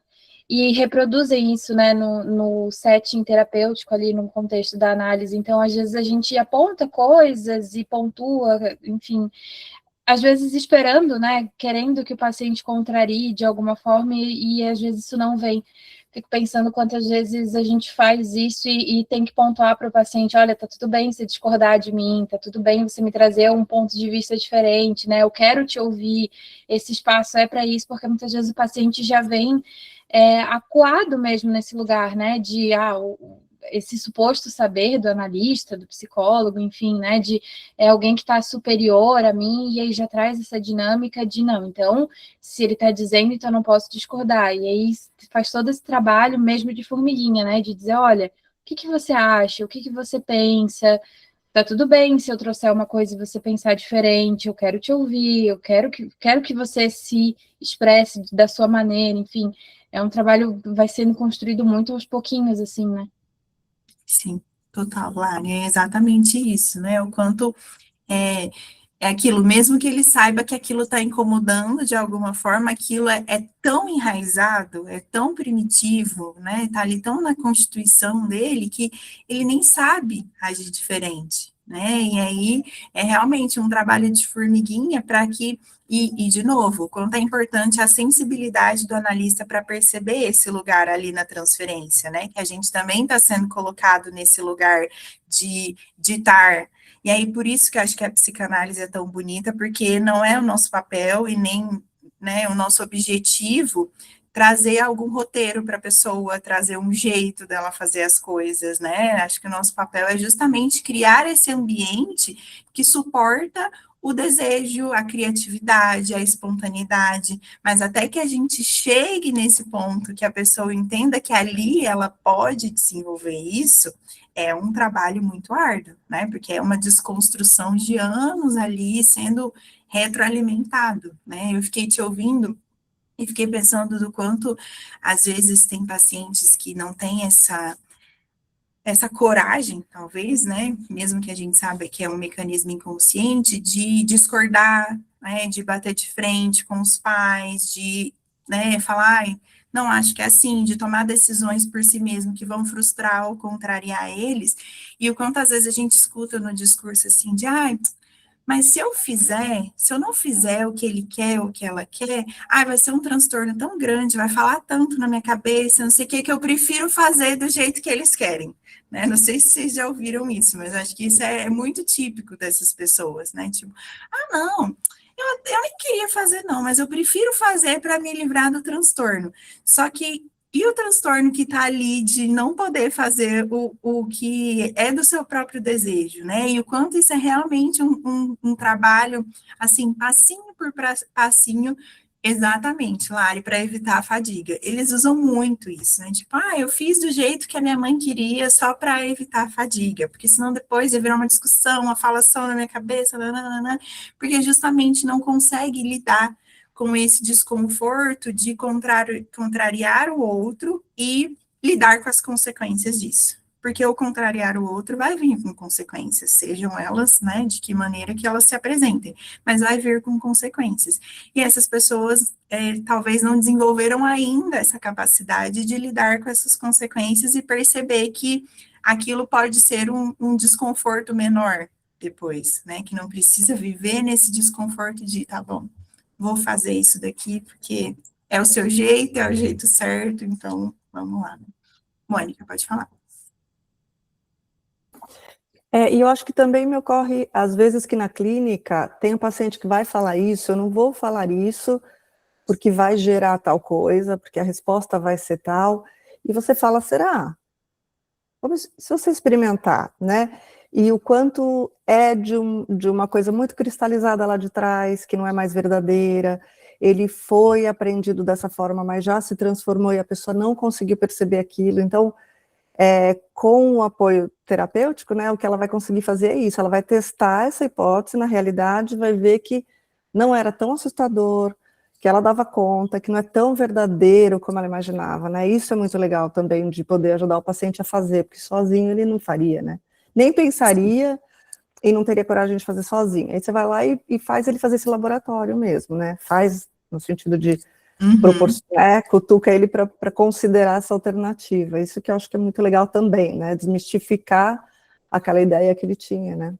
e reproduzem isso, né? No setting terapêutico ali, no contexto da análise. Então, às vezes a gente aponta coisas e pontua, enfim, às vezes esperando, né, querendo que o paciente contrarie de alguma forma e às vezes isso não vem. Fico pensando quantas vezes a gente faz isso e tem que pontuar para o paciente, olha, tá tudo bem você discordar de mim, tá tudo bem você me trazer um ponto de vista diferente, né, eu quero te ouvir, esse espaço é para isso, porque muitas vezes o paciente já vem acuado mesmo nesse lugar, né, de, esse suposto saber do analista, do psicólogo, enfim, né, de alguém que está superior a mim, e aí já traz essa dinâmica de não, então, se ele está dizendo, então eu não posso discordar, e aí faz todo esse trabalho mesmo de formiguinha, né, de dizer, olha, o que você acha, o que você pensa, tá tudo bem se eu trouxer uma coisa e você pensar diferente, eu quero te ouvir, eu quero que você se expresse da sua maneira, enfim, é um trabalho que vai sendo construído muito aos pouquinhos, assim, né. Sim, total, Lari, é exatamente isso, né? O quanto é, é aquilo, mesmo que ele saiba que aquilo está incomodando de alguma forma, aquilo é tão enraizado, é tão primitivo, né? Está ali tão na constituição dele que ele nem sabe agir diferente, né? E aí é realmente um trabalho de formiguinha para que, de novo, o quanto é importante a sensibilidade do analista para perceber esse lugar ali na transferência, né? Que a gente também está sendo colocado nesse lugar de estar. E aí, por isso que eu acho que a psicanálise é tão bonita, porque não é o nosso papel e nem, né, o nosso objetivo trazer algum roteiro para a pessoa, trazer um jeito dela fazer as coisas, né? Acho que o nosso papel é justamente criar esse ambiente que suporta o desejo, a criatividade, a espontaneidade, mas até que a gente chegue nesse ponto que a pessoa entenda que ali ela pode desenvolver isso, é um trabalho muito árduo, né? Porque é uma desconstrução de anos ali sendo retroalimentado, né? Eu fiquei te ouvindo e fiquei pensando do quanto, às vezes, tem pacientes que não têm essa coragem, talvez, né? Mesmo que a gente saiba que é um mecanismo inconsciente, de discordar, né? De bater de frente com os pais, de, né, falar, ai, não acho que é assim, de tomar decisões por si mesmo que vão frustrar ou contrariar eles, e o quanto às vezes a gente escuta no discurso assim de, ai, mas se eu não fizer o que ele quer, o que ela quer, ai, vai ser um transtorno tão grande, vai falar tanto na minha cabeça, não sei o que eu prefiro fazer do jeito que eles querem, né? Não sei se vocês já ouviram isso, mas acho que isso é muito típico dessas pessoas, né? Tipo, não, eu nem queria fazer não, mas eu prefiro fazer para me livrar do transtorno. Só que E o transtorno que está ali de não poder fazer o que é do seu próprio desejo, né? E o quanto isso é realmente um trabalho, assim, passinho por passinho, exatamente, Lari, para evitar a fadiga. Eles usam muito isso, né? Tipo, eu fiz do jeito que a minha mãe queria só para evitar a fadiga, porque senão depois ia virar uma discussão, uma falação na minha cabeça, nananana, porque justamente não consegue lidar com esse desconforto de contrariar o outro e lidar com as consequências disso. Porque o contrariar o outro vai vir com consequências, sejam elas, né, de que maneira que elas se apresentem, mas vai vir com consequências. E essas pessoas talvez não desenvolveram ainda essa capacidade de lidar com essas consequências e perceber que aquilo pode ser um desconforto menor depois, né, que não precisa viver nesse desconforto de, tá bom, vou fazer isso daqui, porque é o seu jeito, é o jeito certo, então, vamos lá. Mônica, pode falar. E eu acho que também me ocorre, às vezes, que na clínica tem um paciente que vai falar isso, eu não vou falar isso, porque vai gerar tal coisa, porque a resposta vai ser tal, e você fala, será? Se você experimentar, né? E o quanto é de uma coisa muito cristalizada lá de trás, que não é mais verdadeira, ele foi aprendido dessa forma, mas já se transformou e a pessoa não conseguiu perceber aquilo. Então, com o apoio terapêutico, né, o que ela vai conseguir fazer é isso, ela vai testar essa hipótese na realidade, vai ver que não era tão assustador, que ela dava conta, que não é tão verdadeiro como ela imaginava, né, isso é muito legal também, de poder ajudar o paciente a fazer, porque sozinho ele não faria, né, nem pensaria e não teria coragem de fazer sozinho, aí você vai lá e faz ele fazer esse laboratório mesmo, né, faz no sentido de proporcionar, cutuca ele para considerar essa alternativa. Isso que eu acho que é muito legal também, né? Desmistificar aquela ideia que ele tinha, né?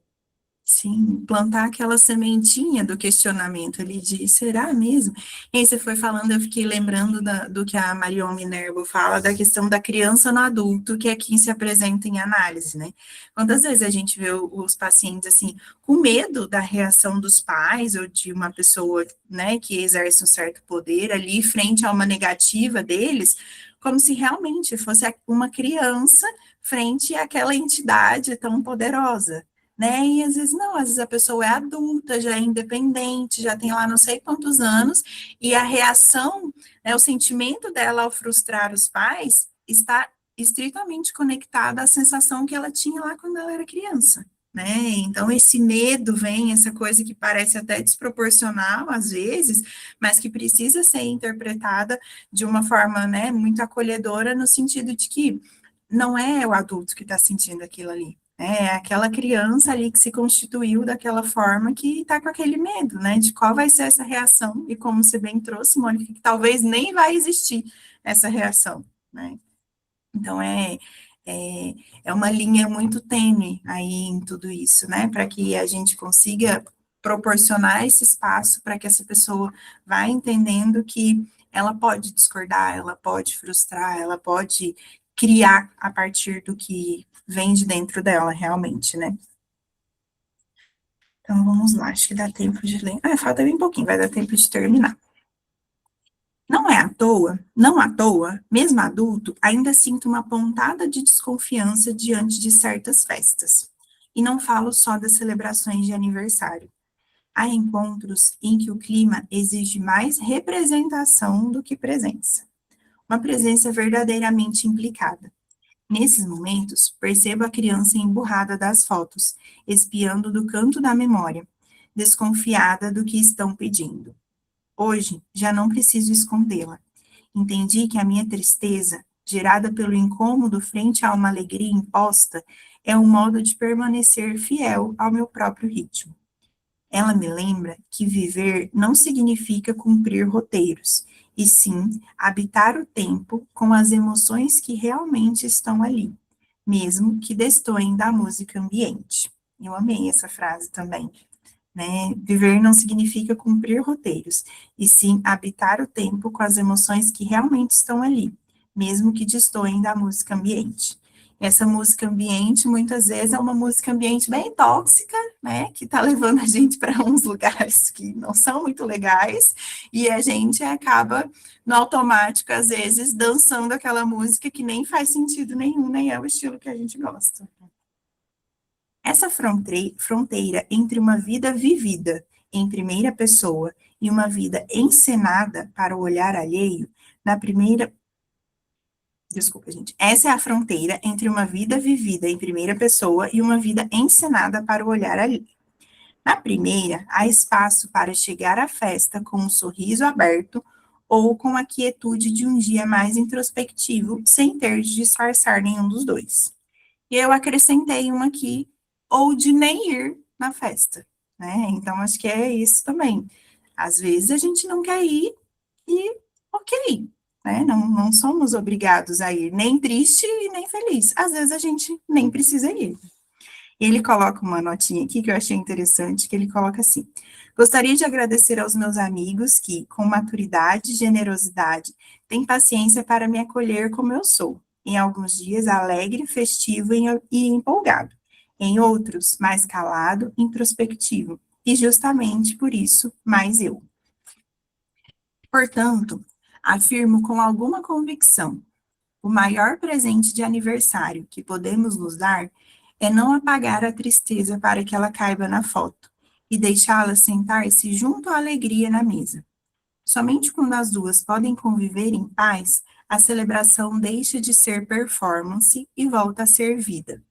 Sim, plantar aquela sementinha do questionamento ali de, será mesmo? E aí você foi falando, eu fiquei lembrando do que a Marion Minerva fala, da questão da criança no adulto, que é quem se apresenta em análise, né? Quantas vezes a gente vê os pacientes, assim, com medo da reação dos pais ou de uma pessoa, né, que exerce um certo poder ali, frente a uma negativa deles, como se realmente fosse uma criança frente àquela entidade tão poderosa, né? E às vezes não, às vezes a pessoa é adulta, já é independente, já tem lá não sei quantos anos, e a reação, né, o sentimento dela ao frustrar os pais está estritamente conectada à sensação que ela tinha lá quando ela era criança, né? Então esse medo vem, essa coisa que parece até desproporcional às vezes, mas que precisa ser interpretada de uma forma, né, muito acolhedora, no sentido de que não é o adulto que está sentindo aquilo ali, é aquela criança ali que se constituiu daquela forma que está com aquele medo, né, de qual vai ser essa reação, e como você bem trouxe, Mônica, que talvez nem vai existir essa reação, né. Então, é uma linha muito tênue aí em tudo isso, né, para que a gente consiga proporcionar esse espaço para que essa pessoa vá entendendo que ela pode discordar, ela pode frustrar, ela pode criar a partir do que vem de dentro dela, realmente, né? Então, vamos lá, acho que dá tempo de ler. Falta bem pouquinho, vai dar tempo de terminar. Não à toa, mesmo adulto, ainda sinto uma pontada de desconfiança diante de certas festas. E não falo só das celebrações de aniversário. Há encontros em que o clima exige mais representação do que presença. Uma presença verdadeiramente implicada. Nesses momentos, percebo a criança emburrada das fotos, espiando do canto da memória, desconfiada do que estão pedindo. Hoje, já não preciso escondê-la. Entendi que a minha tristeza, gerada pelo incômodo frente a uma alegria imposta, é um modo de permanecer fiel ao meu próprio ritmo. Ela me lembra que viver não significa cumprir roteiros, e sim habitar o tempo com as emoções que realmente estão ali, mesmo que destoem da música ambiente. Eu amei essa frase também, né? Viver não significa cumprir roteiros, e sim habitar o tempo com as emoções que realmente estão ali, mesmo que destoem da música ambiente. Essa música ambiente, muitas vezes, é uma música ambiente bem tóxica, né, que tá levando a gente para uns lugares que não são muito legais, e a gente acaba, no automático, às vezes, dançando aquela música que nem faz sentido nenhum, nem é o estilo que a gente gosta. Essa fronteira entre uma vida vivida em primeira pessoa e uma vida encenada para o olhar alheio, na primeira. Desculpa, gente. Essa é a fronteira entre uma vida vivida em primeira pessoa e uma vida encenada para o olhar alheio. Na primeira, há espaço para chegar à festa com um sorriso aberto ou com a quietude de um dia mais introspectivo, sem ter de disfarçar nenhum dos dois. E eu acrescentei uma aqui, ou de nem ir na festa, né? Então, acho que é isso também. Às vezes a gente não quer ir e ok, né? Não somos obrigados a ir, nem triste e nem feliz. Às vezes a gente nem precisa ir. Ele coloca uma notinha aqui que eu achei interessante, que ele coloca assim: gostaria de agradecer aos meus amigos que, com maturidade e generosidade, têm paciência para me acolher como eu sou. Em alguns dias, alegre, festivo e empolgado. Em outros, mais calado, introspectivo. E justamente por isso, mais eu. Portanto, afirmo com alguma convicção: o maior presente de aniversário que podemos nos dar é não apagar a tristeza para que ela caiba na foto e deixá-la sentar-se junto à alegria na mesa. Somente quando as duas podem conviver em paz, a celebração deixa de ser performance e volta a ser vida.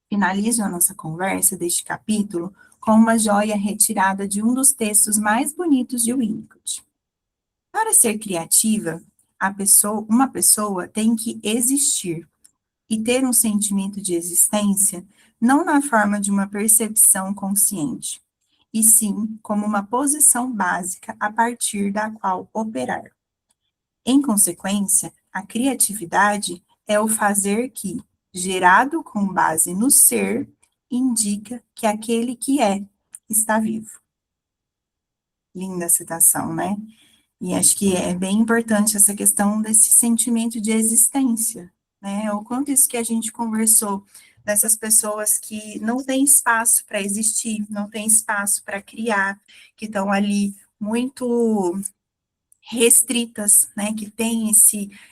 Finalizo a nossa conversa deste capítulo com uma joia retirada de um dos textos mais bonitos de Winnicott. Para ser criativa, uma pessoa tem que existir e ter um sentimento de existência não na forma de uma percepção consciente, e sim como uma posição básica a partir da qual operar. Em consequência, a criatividade é o fazer que, gerado com base no ser, indica que aquele que é está vivo. Linda citação, né? E acho que é bem importante essa questão desse sentimento de existência, né? O quanto isso que a gente conversou dessas pessoas que não têm espaço para existir, não têm espaço para criar, que estão ali muito restritas, né? Que têm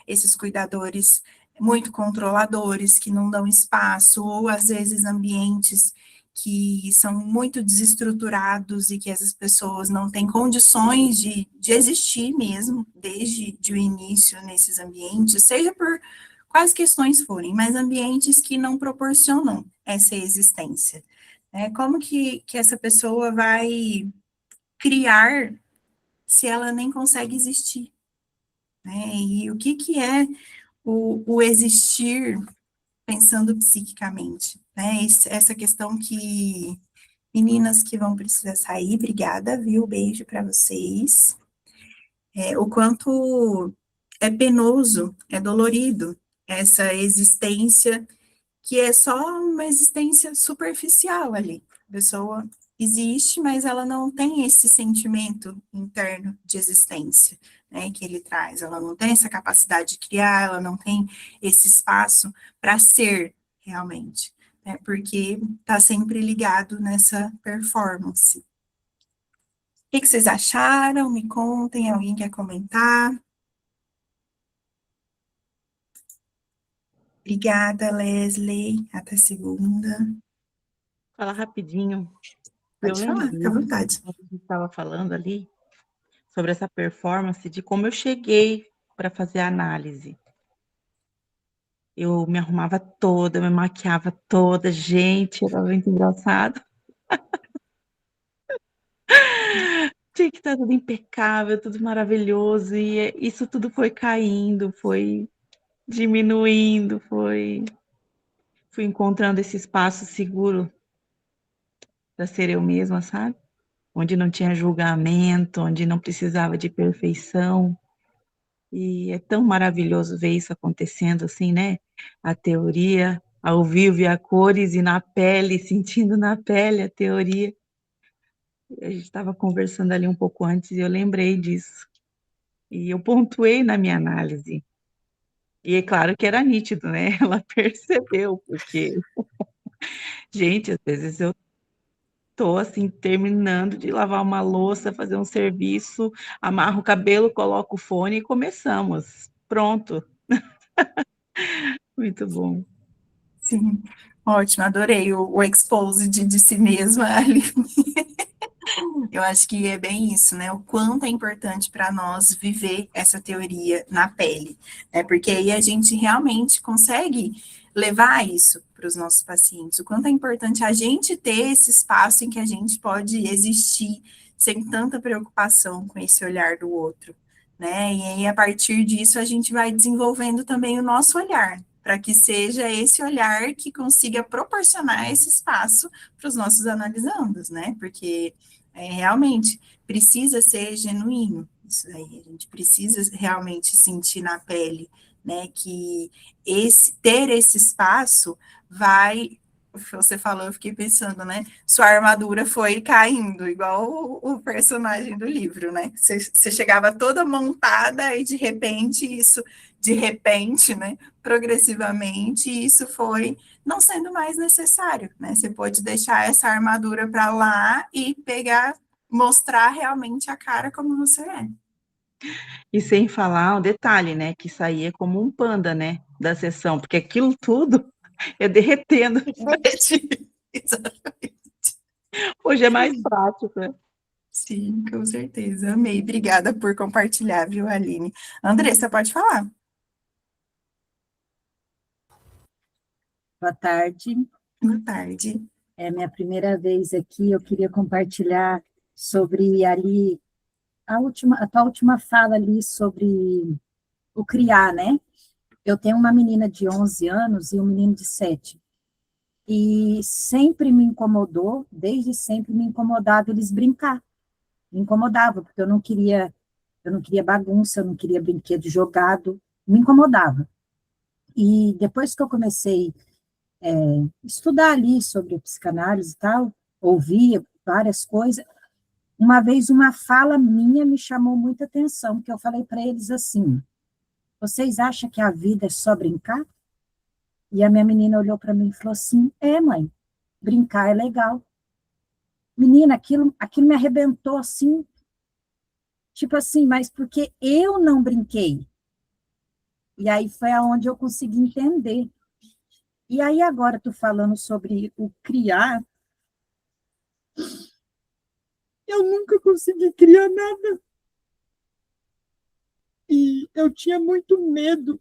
esses cuidadores muito controladores, que não dão espaço, ou às vezes ambientes que são muito desestruturados e que essas pessoas não têm condições de existir mesmo, desde o início nesses ambientes, seja por quais questões forem, mas ambientes que não proporcionam essa existência. Como que essa pessoa vai criar se ela nem consegue existir? Né? E o que é o existir pensando psiquicamente? Né? Essa questão que meninas que vão precisar sair, obrigada, viu? Beijo para vocês. O quanto é penoso, é dolorido essa existência que é só uma existência superficial ali. A pessoa existe, mas ela não tem esse sentimento interno de existência, né, que ele traz. Ela não tem essa capacidade de criar, ela não tem esse espaço para ser realmente, né, porque está sempre ligado nessa performance. O que vocês acharam? Me contem, alguém quer comentar? Obrigada, Leslie. Até segunda. Falar rapidinho. Eu Pode falar, fica à lembrei, vontade. quando a gente estava falando ali, sobre essa performance, de como eu cheguei para fazer a análise. Eu me arrumava toda, me maquiava toda, gente, era muito engraçado. Tinha que estar tudo impecável, tudo maravilhoso, e isso tudo foi caindo, foi diminuindo, fui encontrando esse espaço seguro para ser eu mesma, sabe? Onde não tinha julgamento, onde não precisava de perfeição. E é tão maravilhoso ver isso acontecendo assim, né? A teoria ao vivo e a cores e na pele, sentindo na pele a teoria. A gente estava conversando ali um pouco antes e eu lembrei disso. E eu pontuei na minha análise. E é claro que era nítido, né, ela percebeu, porque, gente, às vezes eu tô, assim, terminando de lavar uma louça, fazer um serviço, amarro o cabelo, coloco o fone e começamos. Pronto. Muito bom. Sim, ótimo, adorei o expose de si mesma ali. Eu acho que é bem isso, né? O quanto é importante para nós viver essa teoria na pele, né? Porque aí a gente realmente consegue levar isso para os nossos pacientes. O quanto é importante a gente ter esse espaço em que a gente pode existir sem tanta preocupação com esse olhar do outro, né? E aí, a partir disso, a gente vai desenvolvendo também o nosso olhar, para que seja esse olhar que consiga proporcionar esse espaço para os nossos analisandos, né? Porque realmente precisa ser genuíno. Isso aí, a gente precisa realmente sentir na pele, né, que ter esse espaço vai, você falou, eu fiquei pensando, né, sua armadura foi caindo, igual o personagem do livro, né, você chegava toda montada e de repente, né, progressivamente, isso foi não sendo mais necessário, né? Você pode deixar essa armadura para lá e pegar, mostrar realmente a cara como você é. E sem falar um detalhe, né, que saía como um panda, né, da sessão, porque aquilo tudo é derretendo. Exatamente. Hoje é mais prático, né? Sim, com certeza. Amei. Obrigada por compartilhar, viu, Aline? Andressa, pode falar. Boa tarde. Boa tarde. É minha primeira vez aqui. Eu queria compartilhar sobre ali a tua última fala ali sobre o criar, né? Eu tenho uma menina de 11 anos e um menino de 7. E sempre me incomodou, desde sempre me incomodava eles brincar. Me incomodava, porque eu não queria bagunça, eu não queria brinquedo jogado, me incomodava. E depois que eu comecei estudar ali sobre a psicanálise e tal, ouvia várias coisas. Uma vez uma fala minha me chamou muita atenção, que eu falei para eles assim: vocês acham que a vida é só brincar? E a minha menina olhou para mim e falou assim: é, mãe, brincar é legal. Menina, aquilo me arrebentou assim, tipo assim, mas porque eu não brinquei. E aí foi aonde eu consegui entender. E aí agora tu falando sobre o criar, eu nunca consegui criar nada. E eu tinha muito medo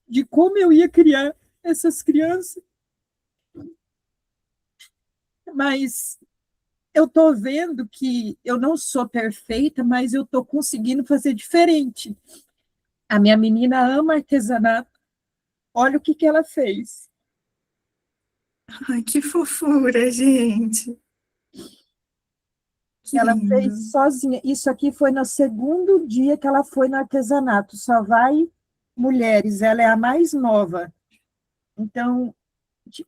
de como eu ia criar essas crianças. Mas eu estou vendo que eu não sou perfeita, mas eu estou conseguindo fazer diferente. A minha menina ama artesanato. Olha o que ela fez. Ai, que fofura, gente. Que Ela lindo. fez sozinha. Isso aqui foi no segundo dia que ela foi no artesanato. Só vai mulheres, ela é a mais nova. Então,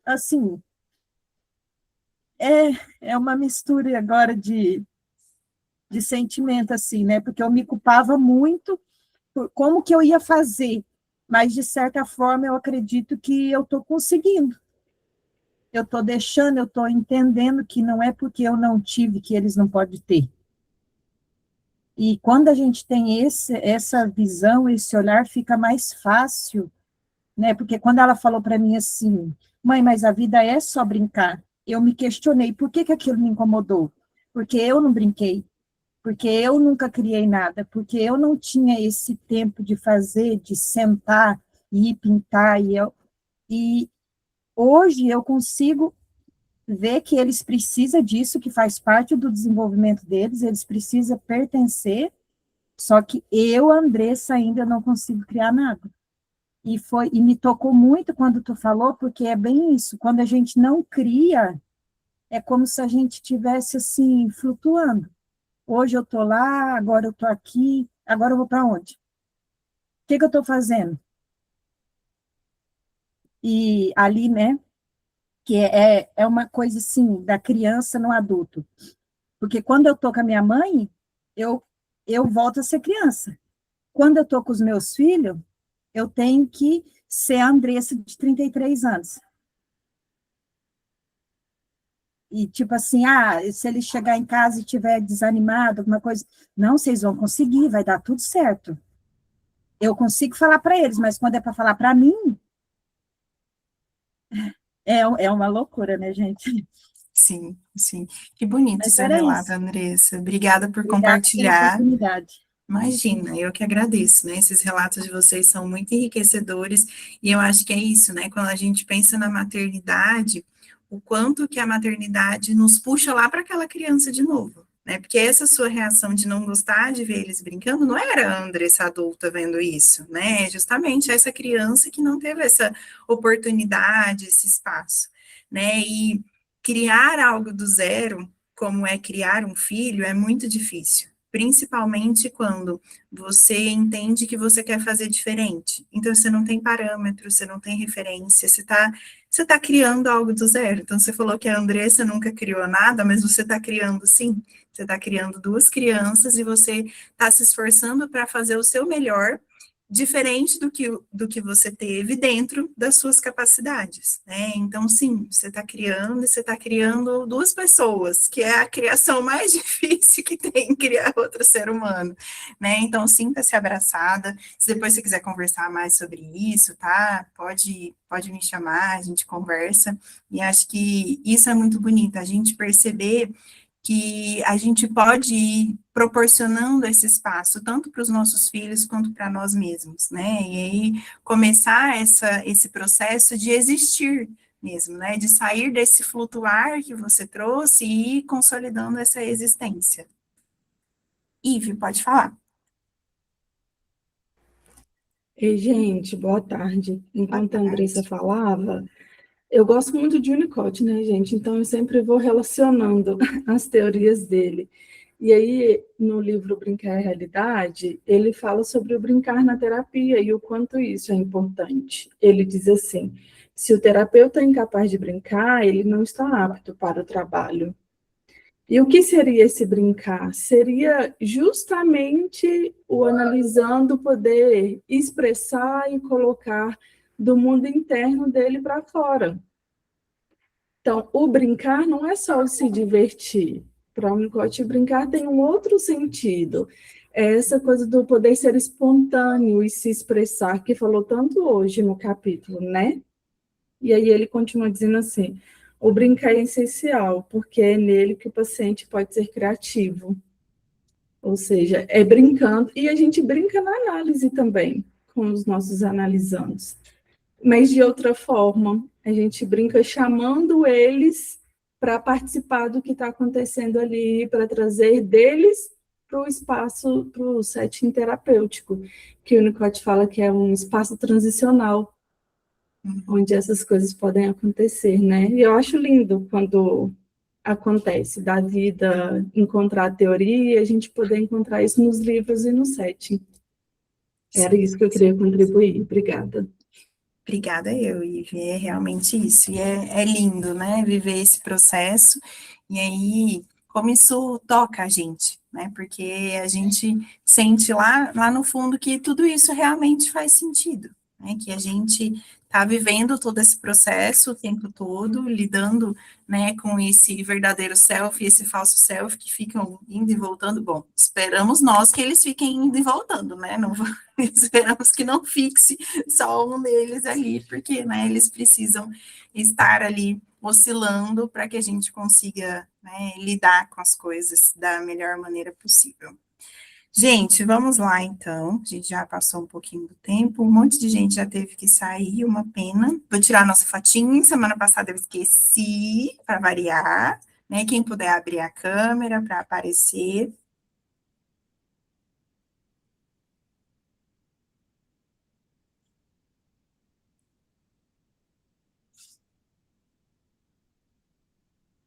assim, é uma mistura agora de sentimento, assim, né? Porque eu me culpava muito por como que eu ia fazer, mas, de certa forma, eu acredito que eu estou conseguindo. Eu estou deixando, eu estou entendendo que não é porque eu não tive que eles não podem ter. E quando a gente tem essa visão, esse olhar, fica mais fácil, né? Porque quando ela falou para mim assim: mãe, mas a vida é só brincar. Eu me questionei, por que aquilo me incomodou? Porque eu não brinquei, porque eu nunca criei nada, porque eu não tinha esse tempo de fazer, de sentar e pintar, e hoje eu consigo ver que eles precisam disso, que faz parte do desenvolvimento deles, eles precisam pertencer, só que eu, Andressa, ainda não consigo criar nada. E me tocou muito quando tu falou, porque é bem isso, quando a gente não cria, é como se a gente estivesse assim, flutuando. Hoje eu estou lá, agora eu estou aqui, agora eu vou para onde? O que eu estou fazendo? E ali, né, que é uma coisa assim, da criança no adulto. Porque quando eu estou com a minha mãe, eu, eu volto a ser criança. Quando eu estou com os meus filhos, eu tenho que ser a Andressa de 33 anos. E tipo assim, se ele chegar em casa e estiver desanimado, alguma coisa, não, vocês vão conseguir, vai dar tudo certo. Eu consigo falar para eles, mas quando é para falar para mim, é uma loucura, né, gente? Sim, sim. Que bonito Mas seu era relato, isso. Andressa. Obrigada por Obrigada pela compartilhar. oportunidade. Imagina, eu que agradeço, né? Esses relatos de vocês são muito enriquecedores, e eu acho que é isso, né? Quando a gente pensa na maternidade, o quanto que a maternidade nos puxa lá para aquela criança de novo, né? Porque essa sua reação de não gostar de ver eles brincando não era a Andressa adulta vendo isso, né? É justamente essa criança que não teve essa oportunidade, esse espaço, né? E criar algo do zero, como é criar um filho, é muito difícil, principalmente quando você entende que você quer fazer diferente. Então, você não tem parâmetro, você não tem referência, você tá criando algo do zero. Então, você falou que a Andressa nunca criou nada, mas você está criando sim. Você está criando duas crianças e você está se esforçando para fazer o seu melhor, diferente do que você teve dentro das suas capacidades, né? Então, sim, você está criando e você está criando duas pessoas, que é a criação mais difícil que tem, criar outro ser humano, né? Então, sinta-se abraçada. Se depois você quiser conversar mais sobre isso, tá? Pode me chamar, a gente conversa. E acho que isso é muito bonito, a gente perceber que a gente pode ir proporcionando esse espaço, tanto para os nossos filhos quanto para nós mesmos, né? E aí começar esse processo de existir mesmo, né? De sair desse flutuar que você trouxe e ir consolidando essa existência. Ive, pode falar. Ei, gente, boa tarde. Boa Enquanto a Andressa tarde. falava, eu gosto muito de Winnicott, né, gente? Então eu sempre vou relacionando as teorias dele. E aí, no livro Brincar é Realidade, ele fala sobre o brincar na terapia e o quanto isso é importante. Ele diz assim: se o terapeuta é incapaz de brincar, ele não está apto para o trabalho. E o que seria esse brincar? Seria justamente o analisando poder expressar e colocar do mundo interno dele para fora. Então, o brincar não é só o se divertir. Para o Winnicott, brincar tem um outro sentido. É essa coisa do poder ser espontâneo e se expressar, que falou tanto hoje no capítulo, né? E aí ele continua dizendo assim: o brincar é essencial, porque é nele que o paciente pode ser criativo. Ou seja, é brincando, e a gente brinca na análise também, com os nossos analisandos. Mas de outra forma, a gente brinca chamando eles para participar do que está acontecendo ali, para trazer deles para o espaço, para o setting terapêutico, que o Winnicott fala que é um espaço transicional, onde essas coisas podem acontecer, né? E eu acho lindo quando acontece da vida encontrar a teoria e a gente poder encontrar isso nos livros e no setting. Era Sim. isso que eu queria contribuir. Obrigada. Obrigada eu, Ive, é realmente isso, e é lindo, né, viver esse processo, e aí, como isso toca a gente, né, porque a gente sente lá no fundo que tudo isso realmente faz sentido, né, que a gente está vivendo todo esse processo o tempo todo, lidando, né, com esse verdadeiro self e esse falso self que ficam indo e voltando, bom, esperamos nós que eles fiquem indo e voltando, né, não esperamos que não fixe só um deles ali, porque, né, eles precisam estar ali oscilando para que a gente consiga, né, lidar com as coisas da melhor maneira possível. Gente, vamos lá então. A gente já passou um pouquinho do tempo, um monte de gente já teve que sair, uma pena. Vou tirar nossa fotinha. Semana passada eu esqueci, para variar, né? Quem puder abrir a câmera para aparecer.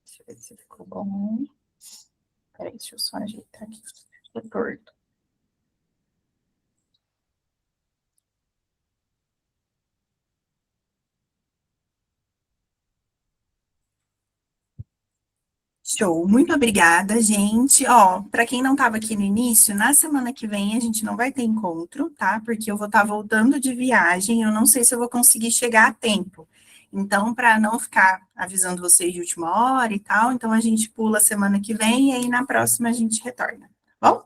Deixa eu ver se ficou bom. Peraí, deixa eu só ajeitar aqui. Ficou torto. Show, muito obrigada, gente. Ó, para quem não estava aqui no início, na semana que vem a gente não vai ter encontro, tá? Porque eu vou estar voltando de viagem, eu não sei se eu vou conseguir chegar a tempo. Então, para não ficar avisando vocês de última hora e tal, então a gente pula a semana que vem e aí na próxima a gente retorna, tá bom?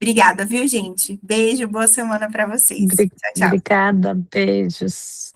Obrigada, viu, gente? Beijo, boa semana para vocês. Tchau, tchau. Obrigada, beijos.